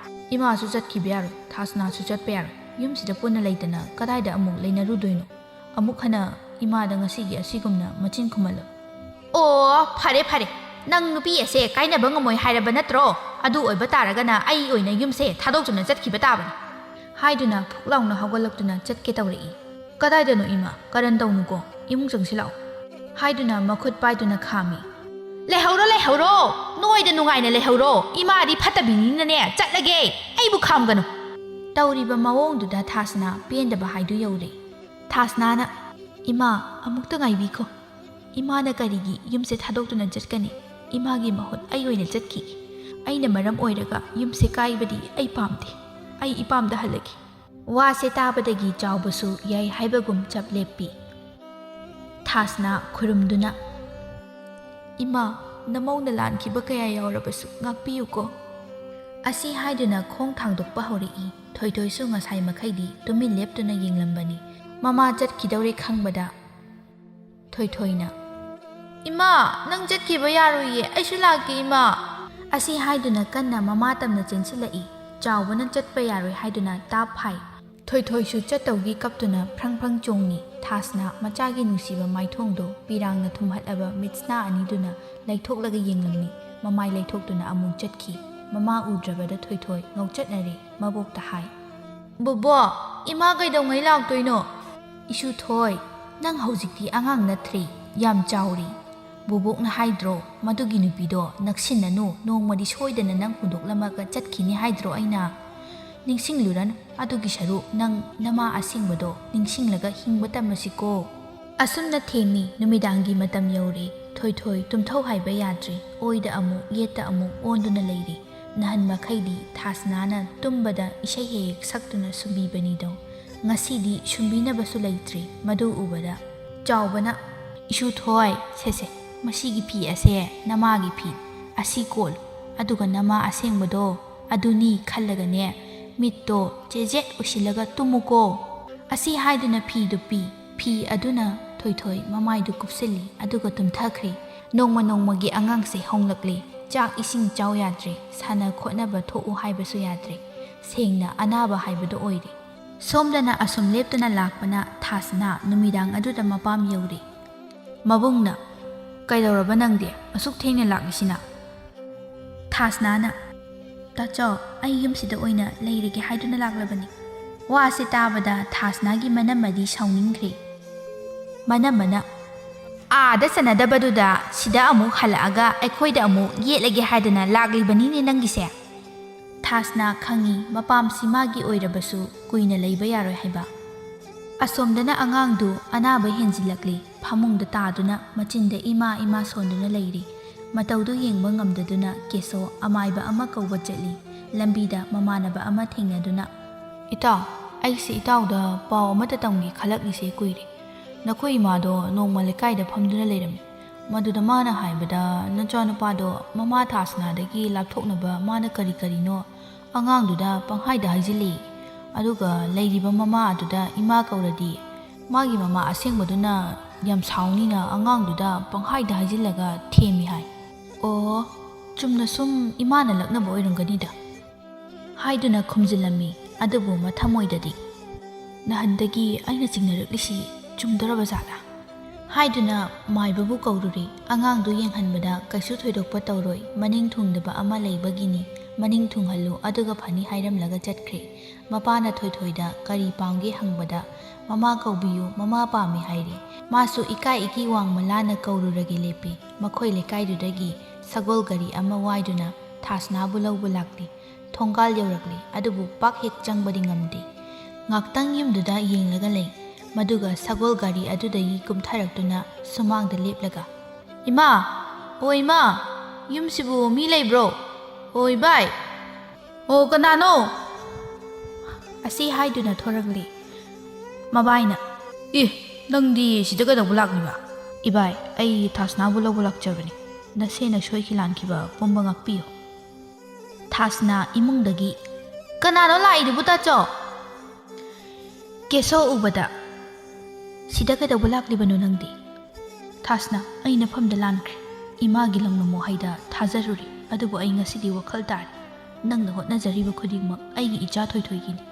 이마수 ꯆꯠꯈꯤꯕ ꯌꯥꯔꯣꯏ ꯊꯥꯁꯅꯥꯁꯨ ꯆꯠꯄ ꯌꯥꯔꯣꯏ ꯌꯨꯝꯁꯤꯗ ꯄꯨꯟꯅ ꯂꯩꯇꯅ ꯀꯗꯥꯏꯗ ꯑꯃꯨꯛ ꯂꯩꯅꯔꯨꯗꯣꯏꯅꯣ ꯑꯃꯨꯛ ꯍꯟꯅ 이마ꯗ ꯉꯁꯤꯒꯤ ꯑꯁꯤꯒꯨꯝꯅ ꯃꯆꯤꯟ ꯈꯨꯝꯍꯜꯂꯣ ꯑꯣ ꯐꯔꯦ ꯐꯔꯦ ꯅꯪ ꯅꯨꯄꯤ ꯑꯁꯦ ꯀꯥꯏꯅꯕ ꯉꯝꯃꯣꯏ ꯍꯥꯏꯔꯕ ꯅꯠꯇ꯭ꯔꯣ ꯑꯗꯨ ꯑꯣꯏꯕ ꯇꯥꯔꯒꯅ ꯑꯩ ꯑꯣꯏꯅ ꯌꯨꯝꯁꯦ ꯊꯥꯗꯣꯛꯇꯨꯅ ꯆꯠꯈꯤꯕ ꯇꯥꯕꯅꯤ ꯍꯥꯏꯗꯨꯅ ꯐꯨꯛ ꯂꯥꯎꯅ ꯍꯧꯒꯠꯂꯛꯇꯨꯅ ꯆꯠꯀꯦ ꯇꯧꯔꯛꯏ ꯀꯗꯥꯏꯗꯅꯣ ꯏꯃꯥ ꯀꯔꯟ ꯇꯧꯅꯨꯀꯣ ꯏꯃꯨꯡ ꯆꯪꯁꯤꯜꯂꯛꯑꯣ ꯍꯥꯏꯗꯨꯅ ꯃꯈꯨꯠ ꯄꯥꯏꯗꯨꯅ ꯈꯥꯝꯃꯤ ꯂꯩꯍꯧꯔꯣ ꯅꯣꯏꯗ ꯅꯨꯡꯉꯥꯏꯅ ꯂꯩꯍꯧꯔꯣ ꯏꯃꯥꯗꯤ ꯐꯠꯇꯕꯤꯅꯤꯅꯅꯦ ꯆꯠꯂꯒꯦ ꯑꯩꯕꯨ ꯈꯥꯝꯒꯅꯨ ꯇꯧꯔꯤꯕ ꯃꯑꯣꯡꯗꯨꯗ ꯊꯥꯁꯅꯥ ꯄꯦꯟꯗꯕ ꯍꯥꯏꯗꯨ ꯌꯧꯔꯦ ꯊꯥꯁꯅꯥꯅ ꯏꯃꯥ ꯑꯃꯨꯛꯇ ꯉꯥꯏꯕꯤꯈꯣ ꯏꯃꯥꯅ ꯀꯔꯤꯒꯤ ꯌꯨꯝꯁꯦ ꯊꯥꯗꯣꯛꯇꯨꯅ ꯆꯠꯀꯅꯤ ꯏꯃꯥꯒꯤ ꯃꯍꯨꯠ ꯑꯩ ꯑꯣꯏꯅ ꯆꯠꯈꯤꯒꯦ ꯑꯩꯅ ꯃꯔꯝ ꯑꯣꯏꯔꯒ ꯌꯨꯝꯁꯦ ꯀꯥꯏꯕꯗꯤ ꯑꯩ ꯄꯥꯝꯗꯦ ꯑꯩ ꯏꯄꯥꯝꯗ ꯍꯜꯂꯒꯦ ꯋꯥꯁꯦ ꯇꯥꯕꯗꯒꯤ ꯆꯥꯎꯕꯁꯨ ꯌꯥꯏ ꯍꯥꯏꯕꯒꯨꯝ ꯆꯞ ꯂꯦꯞꯄꯤ ꯊꯥꯁꯅꯥ ꯈꯨꯔꯨꯝꯗꯨꯅ 이마 ꯅꯃꯧꯅ ꯂꯥꯟꯈꯤꯕ ꯀꯌꯥ ꯌꯥꯎꯔꯕꯁꯨ ꯉꯥꯛꯄꯤꯌꯨꯀꯣ ꯑꯁꯤ ꯍꯥꯏꯗꯨꯅ ꯈꯣꯡ ꯊꯥꯡꯗꯣꯛꯄ ꯍꯧꯔꯛꯏ ꯊꯣꯏꯊꯣꯏꯁꯨ ꯉꯁꯥꯏ ꯃꯈꯩꯗꯤ ꯇꯨꯃꯤꯟ ꯂꯦꯞꯇꯨꯅ ꯌꯦꯡꯂꯝꯕꯅꯤ ꯃꯃꯥ ꯆꯠꯈꯤꯗꯧꯔꯦ ꯈꯪꯕꯗ ꯊꯣꯏꯊꯣꯏꯅ ꯏꯃꯥ ꯅꯪ ꯆꯠꯈꯤꯕ ꯌꯥꯔꯣꯏꯌꯦ ꯑꯩꯁꯨ ꯂꯥꯛꯀꯦ ꯏꯃꯥ ꯑꯁꯤ ꯍꯥꯏꯗꯨꯅ ꯀꯟꯅ ꯃꯃꯥ ꯇꯝꯅ ꯆꯦꯟꯁꯤꯜꯂꯛꯏ ꯆꯥꯎꯕꯅ ꯆꯠꯄ ꯌꯥꯔꯣꯏ ꯍꯥꯏꯗꯨꯅ ꯇꯥꯞ ꯐꯥꯏ ꯊꯣꯏꯊꯣꯏꯁꯨ ꯆꯠꯇꯧꯒꯤ ꯀꯞꯇꯨꯅ ꯐ꯭ꯔꯪ ꯆꯣꯡꯉꯤ ꯊꯥꯁꯅꯥ ꯃꯆꯥꯒꯤ ꯅꯨꯡꯁꯤꯕ ꯃꯥꯏꯊꯣꯡꯗꯣ ꯄꯤꯔꯥꯡꯅ ꯊꯨꯝꯍꯠꯂꯕ ꯃꯤꯠꯁꯅꯥ ꯑꯅꯤꯗꯨꯅ ꯂꯩꯊꯣꯛꯂꯒ ꯌꯦꯡꯂꯝꯃꯤ ꯃꯃꯥꯏ ꯂꯩꯊꯣꯛꯇꯨꯅ ꯑꯃꯨꯛ ꯆꯠꯈꯤ ꯃꯃꯥ ꯎꯗ꯭ꯔꯕꯗ ꯊꯣꯏꯊꯣꯏ ꯉꯧꯆꯠꯅꯔꯦ ꯃꯕꯣꯛꯇ ꯍꯥꯏ ꯕꯨꯕꯣ ꯏꯃꯥ ꯀꯩꯗꯧꯉꯩ ꯂꯥꯛꯇꯣꯏꯅꯣ 이슈 ꯊꯣꯏ ꯅꯪ ꯍꯧꯖꯤꯛꯇꯤ ꯑꯉꯥꯡ ꯅꯠꯇ꯭ꯔꯤ ꯌꯥꯝ ꯆꯥꯎꯔꯤ ꯕꯨꯕꯣꯛꯅ ꯍꯥꯏꯗ꯭ꯔꯣ ꯃꯗꯨꯒꯤ ꯅꯨꯄꯤꯗꯣ ꯅꯛꯁꯤꯟꯅꯅꯨ ꯅꯣꯡꯃꯗꯤ ꯁꯣꯏꯗꯅ ꯅꯪ ꯍꯨꯟꯗꯣꯛꯂꯝꯃꯒ ꯆꯠꯈꯤꯅꯤ ꯍꯥꯏꯗ꯭ꯔꯣ ꯑꯩꯅ ꯅꯤꯡꯁꯤꯡꯂꯨꯔꯅꯨ ꯑꯗꯨꯒꯤ ꯁꯔꯨꯛ ꯅꯪ ꯅꯃꯥ ꯑꯁꯦꯡꯕꯗꯣ ꯅꯤꯡꯁꯤꯡꯂꯒ ꯍꯤꯡꯕ ꯇꯝꯃꯁꯤꯀꯣ ꯑꯁꯨꯝꯅ ꯊꯦꯝꯃꯤ ꯅꯨꯃꯤꯗꯥꯡꯒꯤ ꯃꯇꯝ ꯌꯧꯔꯦ ꯊꯣꯏꯊꯣꯏ ꯇꯨꯝꯊꯧ ꯍꯥꯏꯕ ꯌꯥꯗ꯭ꯔꯤ ꯑꯣꯏꯗ ꯑꯃꯨꯛ ꯌꯦꯠꯇ ꯑꯃꯨꯛ ꯑꯣꯟꯗꯨꯅ ꯂꯩꯔꯤ ꯅꯍꯥꯟ ꯃꯈꯩꯗꯤ ꯊꯥꯁꯅꯥꯅ ꯇꯨꯝꯕꯗ ꯏꯁꯩ ꯍꯦꯛ ꯁꯛꯇꯨꯅ ꯁꯨꯝꯕꯤꯕꯅꯤꯗꯣ ꯉꯁꯤꯗꯤ ꯁꯨꯝꯕꯤꯅꯕꯁꯨ ꯂꯩꯇ꯭ꯔꯤ ꯃꯗꯨ ꯎꯕꯗ ꯆꯥꯎꯕꯅ 이슈 ꯊꯣꯏ ꯁꯦꯁꯦ ꯃꯁꯤꯒꯤ ꯐꯤ ꯑꯁꯦ ꯅꯃꯥꯒꯤ ꯐꯤ ꯑꯁꯤ ꯀꯣꯜꯂꯨ ꯑꯗꯨꯒ ꯅꯃꯥ ꯑꯁꯦꯡꯕꯗꯣ ꯑꯗꯨꯅꯤ ꯈꯜꯂꯒꯅꯦ ꯃꯤꯠꯇꯣ ꯆꯦꯖꯦꯠ ꯎꯏꯁꯤꯜꯂꯒ ꯇꯨꯝꯃꯨꯀꯣ ꯑꯁꯤ ꯍꯥꯏꯗꯨꯅ ꯐꯤꯗꯨ ꯐꯤ ꯑꯗꯨꯅ ꯊꯣꯏꯊꯣꯏ ꯃꯃꯥꯏꯗꯨ ꯀꯨꯞꯁꯤꯜꯂꯤ ꯑꯗꯨꯒ ꯇꯨꯝꯊꯈ꯭ꯔꯤ ꯅꯣꯡꯃꯒꯤ ꯑꯉꯥꯡꯁꯦ ꯍꯣꯡꯂꯛꯂꯤ ꯆꯥꯛ ꯏꯁꯤꯡ ꯆꯥꯎ ꯌꯥꯗ꯭ꯔꯦ ꯁꯥꯟꯅ ꯈꯣꯠꯅꯕ ꯊꯣꯛꯎ ꯍꯥꯏꯕꯁꯨ ꯌꯥꯗ꯭ꯔꯦ ꯁꯦꯡꯅ ꯑꯅꯥꯕ ꯍꯥꯏꯕꯗꯨ ꯑꯣꯏꯔꯦ ꯁꯣꯝꯗꯅ ꯑꯁꯨꯝ ꯂꯦꯞꯇꯨꯅ ꯂꯥꯛꯄꯅ ꯊꯥꯁꯅꯥ ꯅꯨꯃꯤꯗꯥꯡ ꯑꯗꯨꯗ ꯃꯄꯥꯝ ꯌꯧꯔꯤ ꯃꯕꯨꯡꯅ ꯀꯩꯗꯧꯔꯕ ꯅꯪꯗꯤ ꯑꯁꯨꯛ ꯊꯦꯡꯅ ꯂꯥꯛꯂꯤꯁꯤꯅ ꯊꯥꯁꯅꯥꯅ ꯇꯥꯆꯧ ꯑꯩ ꯌꯨꯝꯁꯤꯗ ꯑꯣꯏꯅ ꯂꯩꯔꯒꯦ ꯍꯥꯏꯗꯨꯅ ꯂꯥꯛꯂꯕꯅꯤ ꯋꯥꯁꯦ ꯇꯥꯕꯗ ꯊꯥꯁꯅꯥꯒꯤ ꯃꯅꯝꯃꯗꯤ ꯁꯥꯎꯅꯤꯡꯈ꯭ꯔꯦ ꯃꯅꯝꯃꯅ ꯑꯥꯗ ꯆꯟꯅꯗꯕꯗꯨꯗ ꯁꯤꯗ ꯑꯃꯨꯛ ꯍꯜꯂꯛꯑꯒ ꯑꯩꯈꯣꯏꯗ ꯑꯃꯨꯛ ꯌꯦꯠꯂꯒꯦ ꯍꯥꯏꯗꯅ ꯂꯥꯛꯂꯤꯕꯅꯤꯅꯦ ꯅꯪꯒꯤꯁꯦ ꯊꯥꯁꯅꯥ ꯈꯪꯉꯤ ꯃꯄꯥꯝꯁꯤ ꯃꯥꯒꯤ ꯑꯣꯏꯔꯕꯁꯨ ꯀꯨꯏꯅ ꯂꯩꯕ ꯌꯥꯔꯣꯏ ꯍꯥꯏꯕ ꯑꯁꯣꯝꯗꯅ ꯑꯉꯥꯡꯗꯨ ꯑꯅꯥꯕ ꯍꯦꯟꯖꯤꯜꯂꯛꯂꯤ ꯐꯃꯨꯡꯗ ꯇꯥꯗꯨꯅ ꯃꯆꯤꯟꯗ ꯏꯃꯥ ꯁꯣꯟꯗꯨꯅ ꯂꯩꯔꯤ ꯃꯇꯧꯗꯨ ꯌꯦꯡꯕ ꯉꯝꯗꯗꯨꯅ ꯀꯦꯁꯣ ꯑꯃꯥꯏꯕ ꯑꯃ ꯀꯧꯕ ꯆꯠꯂꯤ ꯂꯝꯕꯤꯗ ꯃꯃꯥꯟꯅꯕ ꯑꯃ ꯊꯦꯡꯅꯗꯨꯅ ꯏꯇꯥꯎ ꯑꯩꯁꯦ ꯏꯇꯥꯎꯗ ꯄꯥꯎ ꯑꯃꯠꯇ ꯇꯝꯒꯦ ꯈꯜꯂꯛꯂꯤꯁꯦ ꯀꯨꯏꯔꯦ ꯅꯈꯣꯏ ꯏꯃꯥꯗꯣ ꯅꯣꯡꯃ ꯂꯩꯀꯥꯏꯗ ꯐꯝꯗꯨꯅ ꯂꯩꯔꯝꯃꯤ ꯃꯗꯨꯗ ꯃꯥꯅ ꯍꯥꯏꯕꯗ ꯅꯆꯥꯅꯨꯄꯥꯗꯣ ꯃꯃꯥ ꯊꯥꯁꯅꯥꯗꯒꯤ ꯂꯥꯞꯊꯣꯛꯅꯕ ꯃꯥꯅ ꯀꯔꯤꯅꯣ ꯑꯉꯥꯡꯗꯨꯗ ꯄꯪꯍꯥꯏꯗ ꯍꯥꯏꯖꯤꯜꯂꯤ ꯑꯗꯨꯒ ꯂꯩꯔꯤꯕ ꯃꯃꯥ ꯑꯗꯨꯗ ꯏꯃꯥ ꯀꯧꯔꯗꯤ ꯃꯥꯒꯤ ꯃꯃꯥ ꯑꯁꯦꯡꯕꯗꯨꯅ ꯌꯥꯝ ꯁꯥꯎꯅꯤꯅ ꯑꯉꯥꯡꯗꯨꯗ ꯄꯪꯍꯥꯏꯗ ꯍꯥꯏꯖꯤꯜꯂꯒ ꯊꯦꯝꯃꯤ ꯍꯥꯏ ꯑꯣ ꯆꯨꯝꯅ ꯁꯨꯝ ꯏꯃꯥꯅ ꯂꯛꯅꯕ ꯑꯣꯏꯔꯝꯒꯅꯤꯗ ꯍꯥꯏꯗꯨꯅ ꯈꯨꯝꯖꯤꯜꯂꯝꯃꯤ ꯑꯗꯨꯕꯨ ꯃꯊꯃꯣꯏꯗꯗꯤ ꯅꯍꯥꯟꯗꯒꯤ ꯑꯩꯅ ꯆꯤꯡꯅꯔꯛꯂꯤꯁꯤ ꯆꯨꯝꯗꯣꯔꯕ ꯖꯥꯠꯂꯥ ꯍꯥꯏꯗꯨꯅ ꯃꯥꯏꯕꯕꯨ ꯀꯧꯔꯨꯔꯤ ꯑꯉꯥꯡꯗꯨ ꯌꯦꯡꯍꯟꯕꯗ ꯀꯩꯁꯨ ꯊꯣꯏꯗꯣꯛꯄ ꯇꯧꯔꯣꯏ ꯃꯅꯤꯡ ꯊꯨꯡꯗꯕ ꯑꯃ ꯂꯩꯕꯒꯤꯅꯤ ꯃꯅꯤꯡ ꯊꯨꯡꯍꯜꯂꯨ ꯑꯗꯨꯒ ꯐꯅꯤ ꯍꯥꯏꯔꯝꯂꯒ ꯆꯠꯈ꯭ꯔꯦ꯫ ꯃꯄꯥꯅ ꯊꯣꯏꯊꯣꯏꯗ ꯀꯔꯤ ꯄꯥꯝꯒꯦ ꯍꯪꯕꯗ ꯃꯃꯥ ꯀꯧꯕꯤꯌꯨ ꯃꯃꯥ ꯄꯥꯝꯃꯤ ꯍꯥꯏꯔꯦ꯫ ꯃꯥꯁꯨ ꯏꯀꯥꯏ ꯏꯀꯤ ꯋꯥꯡꯃ ꯂꯥꯟꯅ ꯀꯧꯔꯨꯔꯒꯦ ꯂꯦꯞꯄꯤ꯫ ꯃꯈꯣꯏ ꯂꯩꯀꯥꯏꯗꯨꯗꯒꯤ ꯁꯒꯣꯜ ꯒꯥꯔꯤ ꯑꯃ ꯋꯥꯏꯗꯨꯅ ꯊꯥꯁꯅꯥꯕꯨ ꯂꯧꯕ ꯂꯥꯛꯂꯤ꯫ ꯊꯣꯡꯒꯥꯜ ꯌꯧꯔꯛꯂꯤ ꯑꯗꯨꯕꯨ ꯄꯥꯛ ꯍꯦꯛ ꯆꯪꯕꯗꯤ ꯉꯝꯗꯦ꯫ ꯉꯥꯛꯇꯪ ꯌꯨꯝꯗꯨꯗ ꯌꯦꯡꯂꯒ ꯂꯩ꯫ ꯃꯗꯨꯒ ꯁꯒꯣꯜ ꯒꯥꯔꯤ ꯑꯗꯨꯗꯒꯤ ꯀꯨꯝꯊꯔꯛꯇꯨꯅ ꯁꯨꯃꯥꯡꯗ ꯂꯦꯞꯂꯒ "ꯏꯃꯥ! ꯑꯣ ꯏꯃꯥ! ꯌꯨꯝꯁꯤꯕꯨ ꯃꯤ ꯂꯩꯕ꯭ꯔꯣ? ꯑꯣ ꯏꯕꯥꯏ! ꯑꯣ ꯀꯅꯥꯅꯣ?" ꯑꯁꯤ ꯍꯥꯏꯗꯨꯅ ꯊꯣꯔꯛꯂꯤ꯫ ꯃꯕꯥꯏꯅ ꯅꯪꯗꯤ ꯁꯤꯗ ꯀꯩꯗꯧꯕ ꯂꯥꯛꯂꯤꯕ?" "ꯏꯕꯥꯏ, ꯑꯩ ꯊꯥꯁꯅꯥꯕꯨ ꯂꯧꯕ ꯂꯥꯛꯆꯕꯅꯤ꯫ ꯅꯁꯦꯅ ꯁꯣꯏꯈꯤ ꯂꯥꯟꯈꯤꯕ ꯄꯨꯝꯕ ꯉꯥꯛꯄꯤꯌꯨ." ꯊꯥꯁꯅꯥ ꯏꯃꯨꯡꯗꯒꯤ "ꯀꯅꯥꯅꯣ ꯂꯥꯛꯏꯗꯨꯕꯨ ꯇꯥꯆꯧ?" ꯀꯦꯁꯣ ꯎꯕꯗ "ꯁꯤꯗ ꯀꯩꯗꯧꯕ ꯂꯥꯛꯂꯤꯕꯅꯣ ꯅꯪꯗꯤ?" "ꯊꯥꯁꯅꯥ, ꯑꯩ ꯅꯐꯝꯗ ꯂꯥꯟꯈ꯭ꯔꯦ꯫ ꯏꯃꯥꯒꯤ ꯂꯧꯅꯝ ꯋꯥꯍꯩꯗ ꯊꯥꯖꯔꯨꯔꯤ ꯑꯗꯨꯕꯨ ꯑꯩ ꯉꯁꯤꯗꯤ ꯋꯥꯈꯜ ꯇꯥꯔꯦ꯫ ꯅꯪꯅ ꯍꯣꯠꯅꯖꯔꯤꯕ ꯈꯨꯗꯤꯡꯃꯛ ꯑꯩꯒꯤ ꯏꯆꯥ ꯊꯣꯏꯊꯣꯏꯒꯤꯅꯤ꯫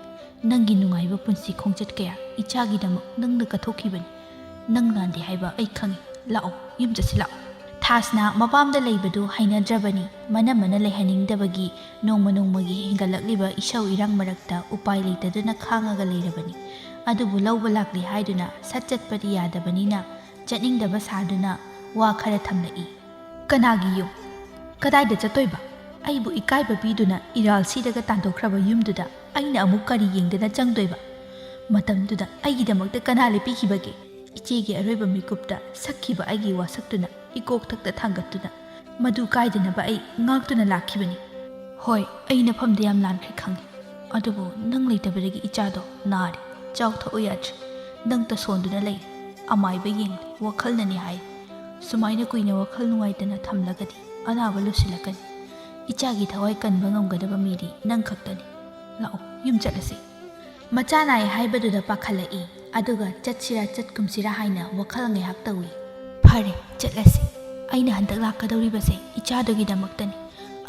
ꯅꯪꯒꯤ ꯅꯨꯡꯉꯥꯏꯕ ꯄꯨꯟꯁꯤ ꯈꯣꯡꯆꯠ ꯀꯌꯥ ꯏꯆꯥꯒꯤꯗꯃꯛ ꯅꯪꯅ ꯀꯠꯊꯣꯛꯈꯤꯕꯅꯤ꯫ ꯅꯪ ꯂꯥꯟꯗꯦ ꯍꯥꯏꯕ ꯑꯩ ꯈꯪꯏ꯫ ꯂꯥꯛꯑꯣ, ꯌꯨꯝ ꯆꯠꯁꯤ ꯂꯥꯛꯑꯣ." ꯊꯥꯁꯅꯥ ꯃꯄꯥꯝꯗ ꯂꯩꯕꯗꯨ ꯍꯩꯅꯗ꯭ꯔꯕꯅꯤ꯫ ꯃꯅꯝꯃꯅ ꯂꯩꯍꯟꯅꯤꯡꯗꯕꯒꯤ ꯅꯣꯡꯃ ꯅꯣꯡꯃꯒꯤ ꯍꯦꯟꯒꯠꯂꯛꯂꯤꯕ ꯏꯁꯧ ꯏꯔꯥꯡ ꯃꯔꯛꯇ ꯎꯄꯥꯏ ꯂꯩꯇꯗꯨꯅ ꯈꯥꯡꯉꯒ ꯂꯩꯔꯕꯅꯤ꯫ ꯑꯗꯨꯕꯨ ꯂꯧꯕ ꯂꯥꯛꯂꯤ ꯍꯥꯏꯗꯨꯅ ꯁꯠ ꯆꯠꯄꯗꯤ ꯌꯥꯗꯕꯅꯤꯅ ꯆꯠꯅꯤꯡꯗꯕ ꯁꯥꯗꯨꯅ ꯋꯥ ꯈꯔ ꯊꯝꯂꯛꯏ꯫ "ꯀꯅꯥꯒꯤ ꯌꯨꯝ? ꯀꯗꯥꯏꯗ ꯆꯠꯇꯣꯏꯕ? ꯑꯩꯕꯨ ꯏꯀꯥꯏꯕ ꯄꯤꯗꯨꯅ ꯏꯔꯥꯜ ꯁꯤꯔꯒ ꯇꯥꯟꯊꯣꯛꯈ꯭ꯔꯕ ꯌꯨꯝꯗꯨꯗ ꯑꯩꯅ ꯑꯃꯨꯛ ꯀꯔꯤ ꯌꯦꯡꯗꯅ ꯆꯪꯗꯣꯏꯕ? ꯃꯇꯝꯗꯨꯗ ꯑꯩꯒꯤꯗꯃꯛꯇ ꯀꯅꯥ ꯂꯦꯞꯄꯤꯈꯤꯕꯒꯦ? ꯏꯆꯦꯒꯤ ꯑꯔꯣꯏꯕ ꯃꯤꯀꯨꯞꯇ ꯁꯛꯈꯤꯕ ꯑꯩꯒꯤ ꯋꯥꯁꯛꯇꯨꯅ ꯏꯀꯣꯛꯊꯛꯇ ꯊꯥꯡꯒꯠꯇꯨꯅ ꯃꯗꯨ ꯀꯥꯏꯗꯅꯕ ꯑꯩ ꯉꯥꯛꯇꯨꯅ ꯂꯥꯛꯈꯤꯕꯅꯤ꯫ ꯍꯣꯏ, ꯑꯩ ꯅꯐꯝꯗ ꯌꯥꯝ ꯂꯥꯟꯈ꯭ꯔꯦ ꯈꯪꯉꯤ꯫ ꯑꯗꯨꯕꯨ ꯅꯪ ꯂꯩꯇꯕꯗꯒꯤ ꯏꯆꯥꯗꯣ ꯅꯥꯔꯦ, ꯆꯥꯎꯊꯣꯛꯎ ꯌꯥꯗ꯭ꯔꯦ꯫ ꯅꯪ ꯇꯁꯣꯟꯗꯨꯅ ꯂꯩ, ꯑꯃꯥꯏꯕ ꯌꯦꯡꯂꯤ, ꯋꯥꯈꯜꯅꯅꯤ ꯍꯥꯏ꯫ ꯁꯨꯃꯥꯏꯅ ꯀꯨꯏꯅ ꯋꯥꯈꯜ ꯅꯨꯡꯉꯥꯏꯇꯅ ꯊꯝꯂꯒꯗꯤ ꯑꯅꯥꯕ ꯂꯨꯁꯤꯜꯂꯛꯀꯅꯤ꯫ ꯏꯆꯥꯒꯤ ꯊꯋꯥꯏ ꯀꯟꯕ ꯉꯝꯒꯗꯕ ꯃꯤꯗꯤ ꯅꯪ ꯈꯛꯇꯅꯤ꯫ ꯂꯥꯛꯑꯣ, ꯌꯨꯝ ꯆꯠꯂꯁꯤ." ꯃꯆꯥ ꯅꯥꯏ ꯍꯥꯏꯕꯗꯨꯗ ꯄꯥꯈꯠꯂꯛꯏ ꯑꯗꯨꯒ ꯆꯠꯁꯤꯔꯥ ꯆꯠꯀꯨꯝꯁꯤꯔꯥ ꯍꯥꯏꯅ ꯋꯥꯈꯜ ꯉꯥꯏꯍꯥꯛ ꯇꯧꯏ꯫ "ꯐꯔꯦ, ꯆꯠꯂꯁꯤ꯫ ꯑꯩꯅ ꯍꯟꯗꯛ ꯂꯥꯛꯀꯗꯧꯔꯤꯕꯁꯦ ꯏꯆꯥꯗꯨꯒꯤꯗꯃꯛꯇꯅꯤ꯫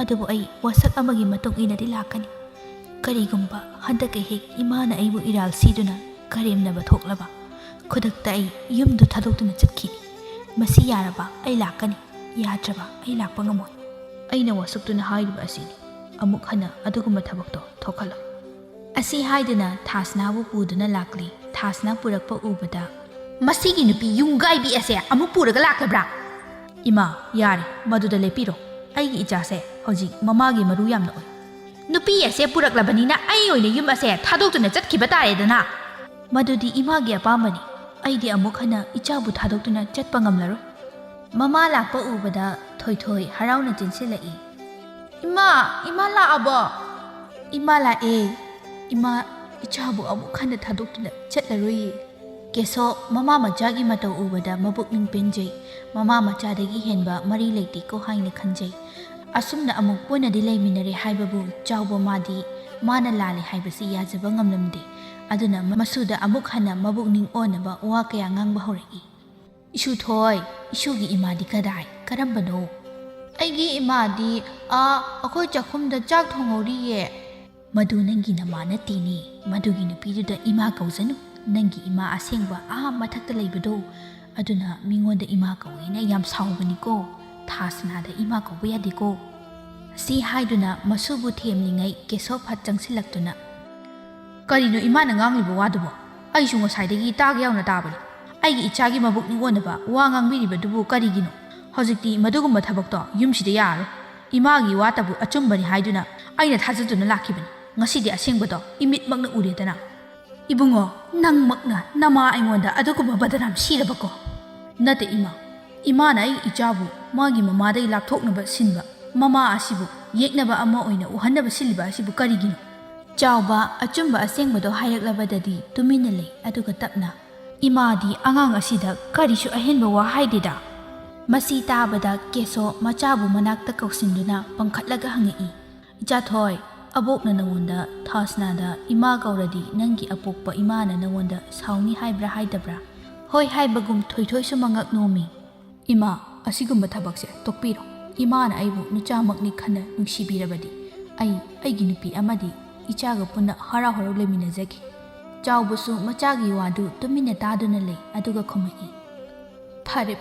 ꯑꯗꯨꯕꯨ ꯑꯩ ꯋꯥꯁꯛ ꯑꯃꯒꯤ ꯃꯇꯨꯡ ꯏꯟꯅꯗꯤ ꯂꯥꯛꯀꯅꯤ꯫ ꯀꯔꯤꯒꯨꯝꯕ ꯍꯟꯗꯛꯀ ꯍꯦꯛ ꯏꯃꯥꯅ ꯑꯩꯕꯨ ꯏꯔꯥꯜ ꯁꯤꯗꯨꯅ ꯀꯔꯦꯝꯅꯕ ꯊꯣꯛꯂꯕ ꯈꯨꯗꯛꯇ ꯑꯩ ꯌꯨꯝꯗꯨ ꯊꯥꯗꯣꯛꯇꯨꯅ ꯆꯠꯈꯤꯅꯤ꯫ ꯃꯁꯤ ꯌꯥꯔꯕ ꯑꯩ ꯂꯥꯛꯀꯅꯤ, ꯌꯥꯗ꯭ꯔꯕ ꯑꯩ ꯂꯥꯛꯄ ꯉꯝꯃꯣꯏ꯫ ꯑꯩꯅ ꯋꯥꯁꯛꯇꯨꯅ ꯍꯥꯏꯔꯤꯕ ꯑꯁꯤꯅꯤ꯫ ꯑꯃꯨꯛ ꯍꯟꯅ ꯑꯗꯨꯒꯨꯝꯕ ꯊꯕꯛꯇꯣ ꯊꯣꯛꯍꯜꯂꯣ." ꯑꯁꯤ ꯍꯥꯏꯗꯨꯅ ꯊꯥꯁꯅꯥꯕꯨ ꯄꯨꯗꯨꯅ ꯂꯥꯛꯂꯤ꯫ ꯊꯥꯁꯅꯥ ꯄꯨꯔꯛꯄ ꯎꯕꯗ "ꯃꯁꯤꯒꯤ ꯅꯨꯄꯤ ꯌꯨꯝꯒꯥꯏꯕꯤ ꯑꯁꯦ ꯑꯃꯨꯛ ꯄꯨꯔꯒ ꯂꯥꯛꯂꯕ꯭ꯔꯥ?" "ꯏꯃꯥ, ꯌꯥꯔꯦ, ꯃꯗꯨꯗ ꯂꯦꯞꯄꯤꯔꯣ꯫ ꯑꯩꯒꯤ ꯏꯆꯥꯁꯦ ꯍꯧꯖꯤꯛ ꯃꯃꯥꯒꯤ ꯃꯔꯨ ꯌꯥꯝꯅ ꯑꯣꯏ꯫ ꯅꯨꯄꯤ ꯑꯁꯦ ꯄꯨꯔꯛꯂꯕꯅꯤꯅ ꯑꯩ ꯑꯣꯏꯅ ꯌꯨꯝ ꯑꯁꯦ ꯊꯥꯗꯣꯛꯇꯨꯅ ꯆꯠꯈꯤꯕ ꯇꯥꯔꯦꯗꯅ." "ꯃꯗꯨꯗꯤ ꯏꯃꯥꯒꯤ ꯑꯄꯥꯝꯕꯅꯤ꯫ ꯑꯩꯗꯤ ꯑꯃꯨꯛ ꯍꯟꯅ ꯏꯆꯥꯕꯨ ꯊꯥꯗꯣꯛꯇꯨꯅ ꯆꯠꯄ ꯉꯝꯂꯔꯣꯏ." ꯃꯃꯥ ꯂꯥꯛꯄ ꯎꯕꯗ ꯊꯣꯏꯊꯣꯏ ꯍꯔꯥꯎꯅ ꯆꯦꯟꯁꯤꯜꯂꯛꯏ꯫ ꯏꯃꯥ ꯂꯥꯛꯑꯕꯣ?" "ꯏꯃꯥ ꯂꯥꯛꯑꯦ꯫ ꯏꯃꯥ ꯏꯆꯥꯕꯨ ꯑꯃꯨꯛ ꯍꯟꯅ ꯊꯥꯗꯣꯛꯇꯨꯅ ꯆꯠꯂꯔꯣꯏꯌꯦ." ꯀꯦꯁꯣ ꯃꯃꯥ ꯃꯆꯥꯒꯤ ꯃꯇꯧ ꯎꯕꯗ ꯃꯕꯨꯛꯅꯤꯡ ꯄꯦꯟꯖꯩ꯫ ꯃꯃా ꯃꯆꯥꯗꯒꯤ ꯍꯦꯟꯕ ꯃꯔꯤ ꯂꯩꯇꯦꯀꯣ ꯍꯥꯏꯅ ꯈꯟꯖꯩ꯫ ꯑꯁꯨꯝꯅ ꯑꯃꯨꯛ ꯄꯨꯟꯅꯗꯤ ꯂꯩꯃꯤꯟꯅꯔꯦ ꯍꯥꯏꯕꯕꯨ ꯆꯥꯎꯕ ꯃꯥꯗꯤ ꯃꯥꯅ ꯂꯥꯜꯂꯦ ꯍꯥꯏꯕꯁꯤ ꯌꯥꯖꯕ ꯉꯝꯂꯝꯗꯦ꯫ ꯑꯗꯨꯅ ꯃꯁꯨꯗ ꯑꯃꯨꯛ ꯍꯟꯅ ꯃꯕꯨꯛꯅꯤꯡ ꯑꯣꯟꯅꯕ ꯋꯥ ꯀꯌꯥ ꯉꯥꯡꯕ ꯍꯧꯔꯛꯏ꯫ "ꯏꯁꯨꯊꯣꯏ, ꯏꯁꯨꯒꯤ ꯏꯃꯥꯗꯤ ꯀꯔꯝꯕꯅꯣ?" "ꯑꯩꯒꯤ ꯏꯃꯥꯗꯤ ꯑꯩꯈꯣꯏ ꯆꯥꯛꯈꯨꯝꯗ ꯆꯥꯛ ꯊꯣꯡꯍꯧꯔꯤꯌꯦ." "ꯃꯗꯨ ꯅꯪꯒꯤ ꯅꯃꯥ ꯅꯠꯇꯦꯅꯦ꯫ ꯃꯗꯨꯒꯤ ꯅꯨꯄꯤꯗꯨꯗ ꯏꯃꯥ ꯀꯧꯖꯅꯨ꯫ ꯅꯪꯒꯤ ꯏꯃꯥ ꯑꯁꯦꯡꯕ ꯃꯊꯛꯇ ꯂꯩꯕꯗꯣ ꯑꯗꯨꯅ ꯃꯤꯉꯣꯟꯗ ꯏꯃꯥ ꯀꯧꯋꯦꯅ ꯌꯥꯝ ꯁꯥꯎꯕꯅꯤꯀꯣ꯫ ꯊꯥꯁꯅꯥꯗ ꯏꯃꯥ ꯀꯧꯕ ꯌꯥꯗꯦꯀꯣ." ꯁꯤ ꯍꯥꯏꯗꯨꯅ ꯃꯁꯨꯕꯨ ꯊꯦꯝꯂꯤꯉꯩ ꯀꯦꯁꯣ ꯐꯠ ꯆꯪꯁꯤꯜꯂꯛꯇꯨꯅ "ꯀꯔꯤꯅꯣ ꯏꯃꯥꯅ ꯉꯥꯡꯂꯤꯕ ꯋꯥꯗꯨꯕꯣ? ꯑꯩꯁꯨ ꯉꯁꯥꯏꯗꯒꯤ ꯇꯥꯒ ꯌꯥꯎꯅ ꯇꯥꯕꯅꯤ꯫ ꯑꯩꯒꯤ ꯏꯆꯥꯒꯤ ꯃꯕꯨꯛꯅꯤꯡ ꯑꯣꯟꯅꯕ ꯋꯥ ꯉꯥꯡꯕꯤꯔꯤꯕꯗꯨꯕꯨ ꯀꯔꯤꯒꯤꯅꯣ? ꯍꯧꯖꯤꯛꯇꯤ ꯃꯗꯨꯒꯨꯝꯕ ꯊꯕꯛꯇꯣ ꯌꯨꯝꯁꯤꯗ ꯌꯥꯔꯔꯣꯏ꯫ ꯏꯃꯥꯒꯤ ꯋꯥꯇꯕꯨ ꯑꯆꯨꯝꯕꯅꯤ ꯍꯥꯏꯗꯨꯅ ꯑꯩꯅ ꯊꯥꯖꯗꯨꯅ ꯂꯥꯛꯈꯤꯕꯅꯤ꯫ ꯉꯁꯤꯗꯤ ꯑꯁꯦꯡꯕꯗꯣ ꯏꯃꯤꯠꯃꯛꯅ ꯎꯔꯦꯗꯅ." "ꯏꯕꯨꯡꯉꯣ, ꯅꯪꯃꯛꯅ ꯅꯃꯥ ꯑꯩꯉꯣꯟꯗ ꯑꯗꯨꯒꯨꯝꯕ ꯕꯗꯅꯥꯝ ꯁꯤꯔꯕꯀꯣ?" "ꯅꯠꯇꯦ ꯏꯃꯥ꯫ ꯏꯃꯥꯅ ꯑꯩ ꯏꯆꯥꯕꯨ ꯃꯥꯒꯤ ꯃꯃꯥꯗꯒꯤ ꯂꯥꯞꯊꯣꯛꯅꯕ ꯁꯤꯟꯕ ꯃꯃꯥ ꯑꯁꯤꯕꯨ ꯌꯦꯛꯅꯕ ꯑꯃ ꯑꯣꯏꯅ ꯎꯍꯟꯅꯕ ꯁꯤꯜꯂꯤꯕ ꯑꯁꯤꯕꯨ ꯀꯔꯤꯒꯤꯅꯣ?" ꯆꯥꯎꯕ ꯑꯆꯨꯝꯕ ꯑꯁꯦꯡꯕꯗꯣ ꯍꯥꯏꯔꯛꯂꯕꯗꯗꯤ ꯇꯨꯃꯤꯟꯅ ꯂꯩ ꯑꯗꯨꯒ ꯇꯞꯅ "ꯏꯃꯥꯗꯤ ꯑꯉꯥꯡ ꯑꯁꯤꯗ ꯀꯔꯤꯁꯨ ꯑꯍꯦꯟꯕ ꯋꯥ ꯍꯥꯏꯗꯦꯗ." ꯃꯁꯤ ꯇꯥꯕꯗ ꯀꯦꯁꯣ ꯃꯆꯥꯕꯨ ꯃꯅꯥꯛꯇ ꯀꯧꯁꯤꯟꯗꯨꯅ ꯄꯪꯈꯠꯂꯒ ꯍꯪꯉꯛꯏ꯫ "ꯏꯆꯥꯊꯣꯏ, ꯑꯕꯣꯛꯅ ꯅꯉꯣꯟꯗ ꯊꯥꯁꯅꯥꯗ ꯏꯃꯥ ꯀꯧꯔꯗꯤ ꯅꯪꯒꯤ ꯑꯄꯣꯛꯄ ꯏꯃꯥꯅ ꯅꯉꯣꯟꯗ ꯁꯥꯎꯅꯤ ꯍꯥꯏꯕ꯭ꯔꯥ ꯍꯥꯏꯗꯕ꯭ꯔꯥ?" "ꯍꯣꯏ" ꯍꯥꯏꯕꯒꯨꯝ ꯊꯣꯏꯊꯣꯏꯁꯨ ꯃꯉꯛ ꯅꯣꯝꯃꯤ꯫ "ꯏꯃꯥ, ꯑꯁꯤꯒꯨꯝꯕ ꯊꯕꯛꯁꯦ ꯇꯣꯛꯄꯤꯔꯣ꯫ ꯏꯃꯥꯅ ꯑꯩꯕꯨ ꯅꯨꯆꯥꯃꯛꯅꯤ ꯈꯟꯅ ꯅꯨꯡꯁꯤꯕꯤꯔꯕꯗꯤ ꯑꯩꯒꯤ ꯅꯨꯄꯤ ꯑꯃꯗꯤ ꯏꯆꯥꯒ ꯄꯨꯟꯅ ꯍꯔꯥꯎ ꯍꯔꯥꯎ ꯂꯩꯃꯤꯟꯅꯖꯒꯦ." ꯆꯥꯎꯕꯁꯨ ꯃꯆꯥꯒꯤ ꯋꯥꯗꯨ ꯇꯨꯃꯤꯟꯅ ꯇꯥꯗꯨꯅ ꯂꯩ ꯑꯗꯨꯒ ꯈꯨꯝꯃꯛꯏ꯫ "ꯐꯔꯦ,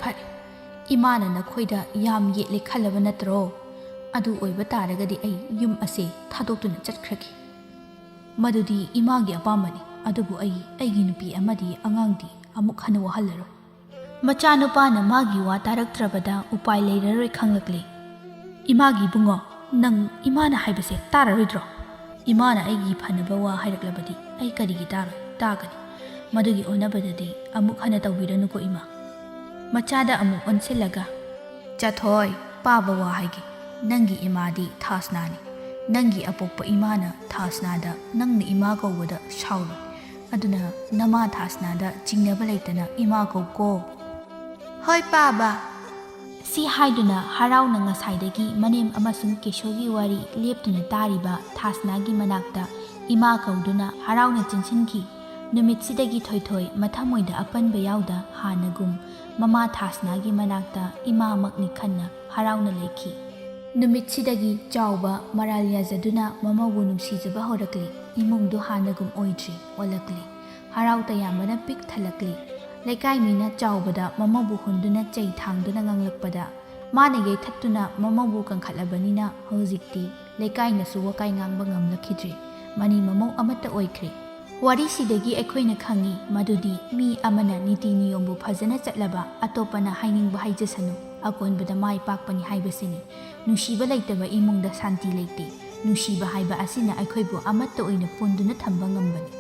ꯏꯃꯥꯅ ꯅꯈꯣꯏꯗ ꯌꯥꯝ ꯌꯦꯠꯂꯦ ꯈꯜꯂꯕ ꯅꯠꯇ꯭ꯔꯣ? ꯑꯗꯨ ꯑꯣꯏꯕ ꯇꯥꯔꯒꯗꯤ ꯑꯩ ꯌꯨꯝ ꯑꯁꯦ ꯊꯥꯗꯣꯛꯇꯨꯅ ꯆꯠꯈ꯭ꯔꯒꯦ꯫ ꯃꯗꯨꯗꯤ ꯏꯃꯥꯒꯤ ꯑꯄꯥꯝꯕꯅꯤ, ꯑꯗꯨꯕꯨ ꯑꯩꯒꯤ ꯅꯨꯄꯤ ꯑꯃꯗꯤ ꯑꯉꯥꯡꯗꯤ ꯑꯃꯨꯛ ꯍꯟꯅ ꯋꯥꯍꯜꯂꯔꯣꯏ꯫ ꯃꯆꯥꯅꯨꯄꯥꯅ ꯃꯥꯒꯤ ꯋꯥ ꯇꯥꯔꯛꯇ꯭ꯔꯕꯗ ꯎꯄꯥꯏ ꯂꯩꯔꯔꯣꯏ ꯈꯪꯂꯛꯂꯤ꯫ ꯏꯃꯥꯒꯤ ꯏꯕꯨꯡꯉꯣ, ꯅꯪ ꯏꯃꯥꯅ ꯍꯥꯏꯕꯁꯦ ꯇꯥꯔꯔꯣꯏꯗ꯭ꯔꯣ? ꯏꯃꯥꯅ ꯑꯩꯒꯤ ꯐꯅꯕ ꯋꯥ ꯍꯥꯏꯔꯛꯂꯕꯗꯤ ꯑꯩ ꯀꯔꯤꯒꯤ ꯇꯥꯔꯣꯏ? ꯇꯥꯒꯅꯤ꯫ ꯃꯗꯨꯒꯤ ꯑꯣꯟꯅꯕꯗꯗꯤ ꯑꯃꯨꯛ ꯍꯟꯅ ꯇꯧꯕꯤꯔꯅꯨꯀꯣ ꯏꯃꯥ꯫ ꯃꯆꯥꯗ ꯑꯃꯨꯛ ꯑꯣꯟꯁꯤꯜꯂꯒ, ꯆꯊꯣꯏ, ꯄꯥꯕ ꯋꯥ ꯍꯥꯏꯒꯦ꯫ ꯅꯪꯒꯤ ꯏꯃꯥꯗꯤ ꯊꯥꯁꯅꯥꯅꯤ꯫ ꯅꯪꯒꯤ ꯑꯄꯣꯛꯄ ꯏꯃꯥꯅ ꯊꯥꯁꯅꯥꯗ ꯅꯪꯅ ꯏꯃꯥ ꯀꯧꯕꯗ ꯁꯥꯎꯔꯣꯏ꯫ ꯑꯗꯨꯅ ꯅꯃꯥ ꯊꯥꯁꯅꯥꯗ ꯆꯤꯡꯅꯕ ꯂꯩꯇꯅ ꯏꯃꯥ ꯀꯧꯀꯣ꯫ ꯍꯣꯏ ꯄꯥꯕ꯫ ꯁꯤ ꯍꯥꯏꯗꯨꯅ ꯍꯔꯥꯎꯅ ꯉꯁꯥꯏꯗꯒꯤ ꯃꯅꯦꯝ ꯑꯃꯁꯨꯡ ꯀꯦꯁꯣꯒꯤ ꯋꯥꯔꯤ ꯂꯦꯞꯇꯨꯅ ꯇꯥꯔꯤꯕ ꯊꯥꯁꯅꯥꯒꯤ ꯃꯅꯥꯛꯇ ꯏꯃꯥ ꯀꯧꯗꯨꯅ ꯍꯔꯥꯎꯅ ꯆꯦꯟꯁꯤꯟꯈꯤ꯫ ꯅꯨꯃꯤꯠꯁꯤꯗꯒꯤ ꯊꯣꯏꯊꯣꯏ ꯃꯊꯃꯣꯏꯗ ꯑꯄꯟꯕ ꯌꯥꯎꯗ ꯍꯥꯟꯅꯒꯨꯝ ꯃꯃꯥ ꯊꯥꯁꯅꯥꯒꯤ ꯃꯅꯥꯛꯇ ꯏꯃꯥꯃꯛꯅꯤ ꯈꯟꯅ ꯍꯔꯥꯎꯅ ꯂꯩꯈꯤ꯫ ꯅꯨꯃꯤꯠꯁꯤꯗꯒꯤ ꯆꯥꯎꯕ ꯃꯔꯥꯜ ꯌꯥꯖꯗꯨꯅ ꯃꯃꯧꯕꯨ ꯅꯨꯡꯁꯤꯖꯕ ꯍꯧꯔꯛꯂꯤ꯫ ꯏꯃꯨꯡꯗꯨ ꯍꯥꯟꯅꯒꯨꯝ ꯑꯣꯏꯗ꯭ꯔꯤ, ꯑꯣꯜꯂꯛꯂꯤ꯫ ꯍꯔꯥꯎ ꯇꯌꯥꯝꯕꯅ ꯄꯤꯛ ꯊꯜꯂꯛꯂꯤ꯫ ꯂꯩꯀꯥꯏ ꯃꯤꯅ ꯆꯥꯎꯕꯗ ꯃꯃꯧꯕꯨ ꯍꯨꯟꯗꯨꯅ ꯆꯩ ꯊꯥꯡꯗꯨꯅ ꯉꯥꯡꯂꯛꯄꯗ ꯃꯥꯅ ꯌꯩꯊꯠꯇꯨꯅ ꯃꯃꯧꯕꯨ ꯀꯟꯈꯠꯂꯕꯅꯤꯅ ꯍꯧꯖꯤꯛꯇꯤ ꯂꯩꯀꯥꯏꯅꯁꯨ ꯋꯥꯀꯥꯏ ꯉꯥꯡꯕ ꯉꯝꯂꯛꯈꯤꯗ꯭ꯔꯦ꯫ ꯃꯅꯤ ꯃꯃꯧ ꯑꯃꯠꯇ ꯑꯣꯏꯈ꯭ꯔꯦ꯫ ꯋꯥꯔꯤꯁꯤꯗꯒꯤ ꯑꯩꯈꯣꯏꯅ ꯈꯪꯉꯤ ꯃꯗꯨꯗꯤ ꯃꯤ ꯑꯃꯅ ꯅꯤꯇꯤ ꯅꯤꯌꯣꯝꯕꯨ ꯐꯖꯅ ꯆꯠꯂꯕ ꯑꯇꯣꯞꯄꯅ ꯍꯥꯏꯅꯤꯡꯕ ꯍꯥꯏꯖꯁꯅꯨ, ꯑꯀꯣꯟꯕꯗ ꯃꯥꯏ ꯄꯥꯛꯄꯅꯤ ꯍꯥꯏꯕꯁꯤꯅꯤ꯫ ꯅꯨꯡꯁꯤꯕ ꯂꯩꯇꯕ ꯏꯃꯨꯡꯗ ꯁꯥꯟꯇꯤ ꯂꯩꯇꯦ꯫ ꯅꯨꯡꯁꯤꯕ ꯍꯥꯏꯕ ꯑꯁꯤꯅ ꯑꯩꯈꯣꯏꯕꯨ ꯑꯃꯠꯇ ꯑꯣꯏꯅ ꯄꯨꯟꯗꯨꯅ ꯊꯝꯕ ꯉꯝꯕꯅꯤ꯫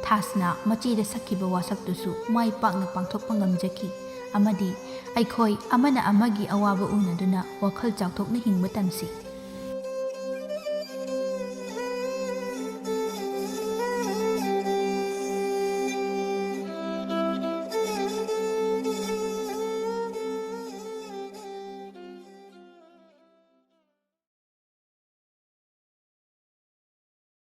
ꯊꯥꯁꯅꯥ ꯃꯆꯦꯗ ꯁꯛꯈꯤꯕ ꯋꯥꯁꯛꯇꯨꯁꯨ ꯃꯥꯏ ꯄꯥꯛꯅ ꯄꯥꯡꯊꯣꯛꯄ ꯉꯝꯖꯈꯤ꯫ ꯑꯃꯗꯤ ꯑꯩꯈꯣꯏ ꯑꯃꯅ ꯑꯃꯒꯤ ꯑꯋꯥꯕ ꯎꯅꯗꯨꯅ ꯋꯥꯈꯜ ꯆꯥꯎꯊꯣꯛꯅ ꯍꯤꯡꯕ ꯇꯝꯁꯤ꯫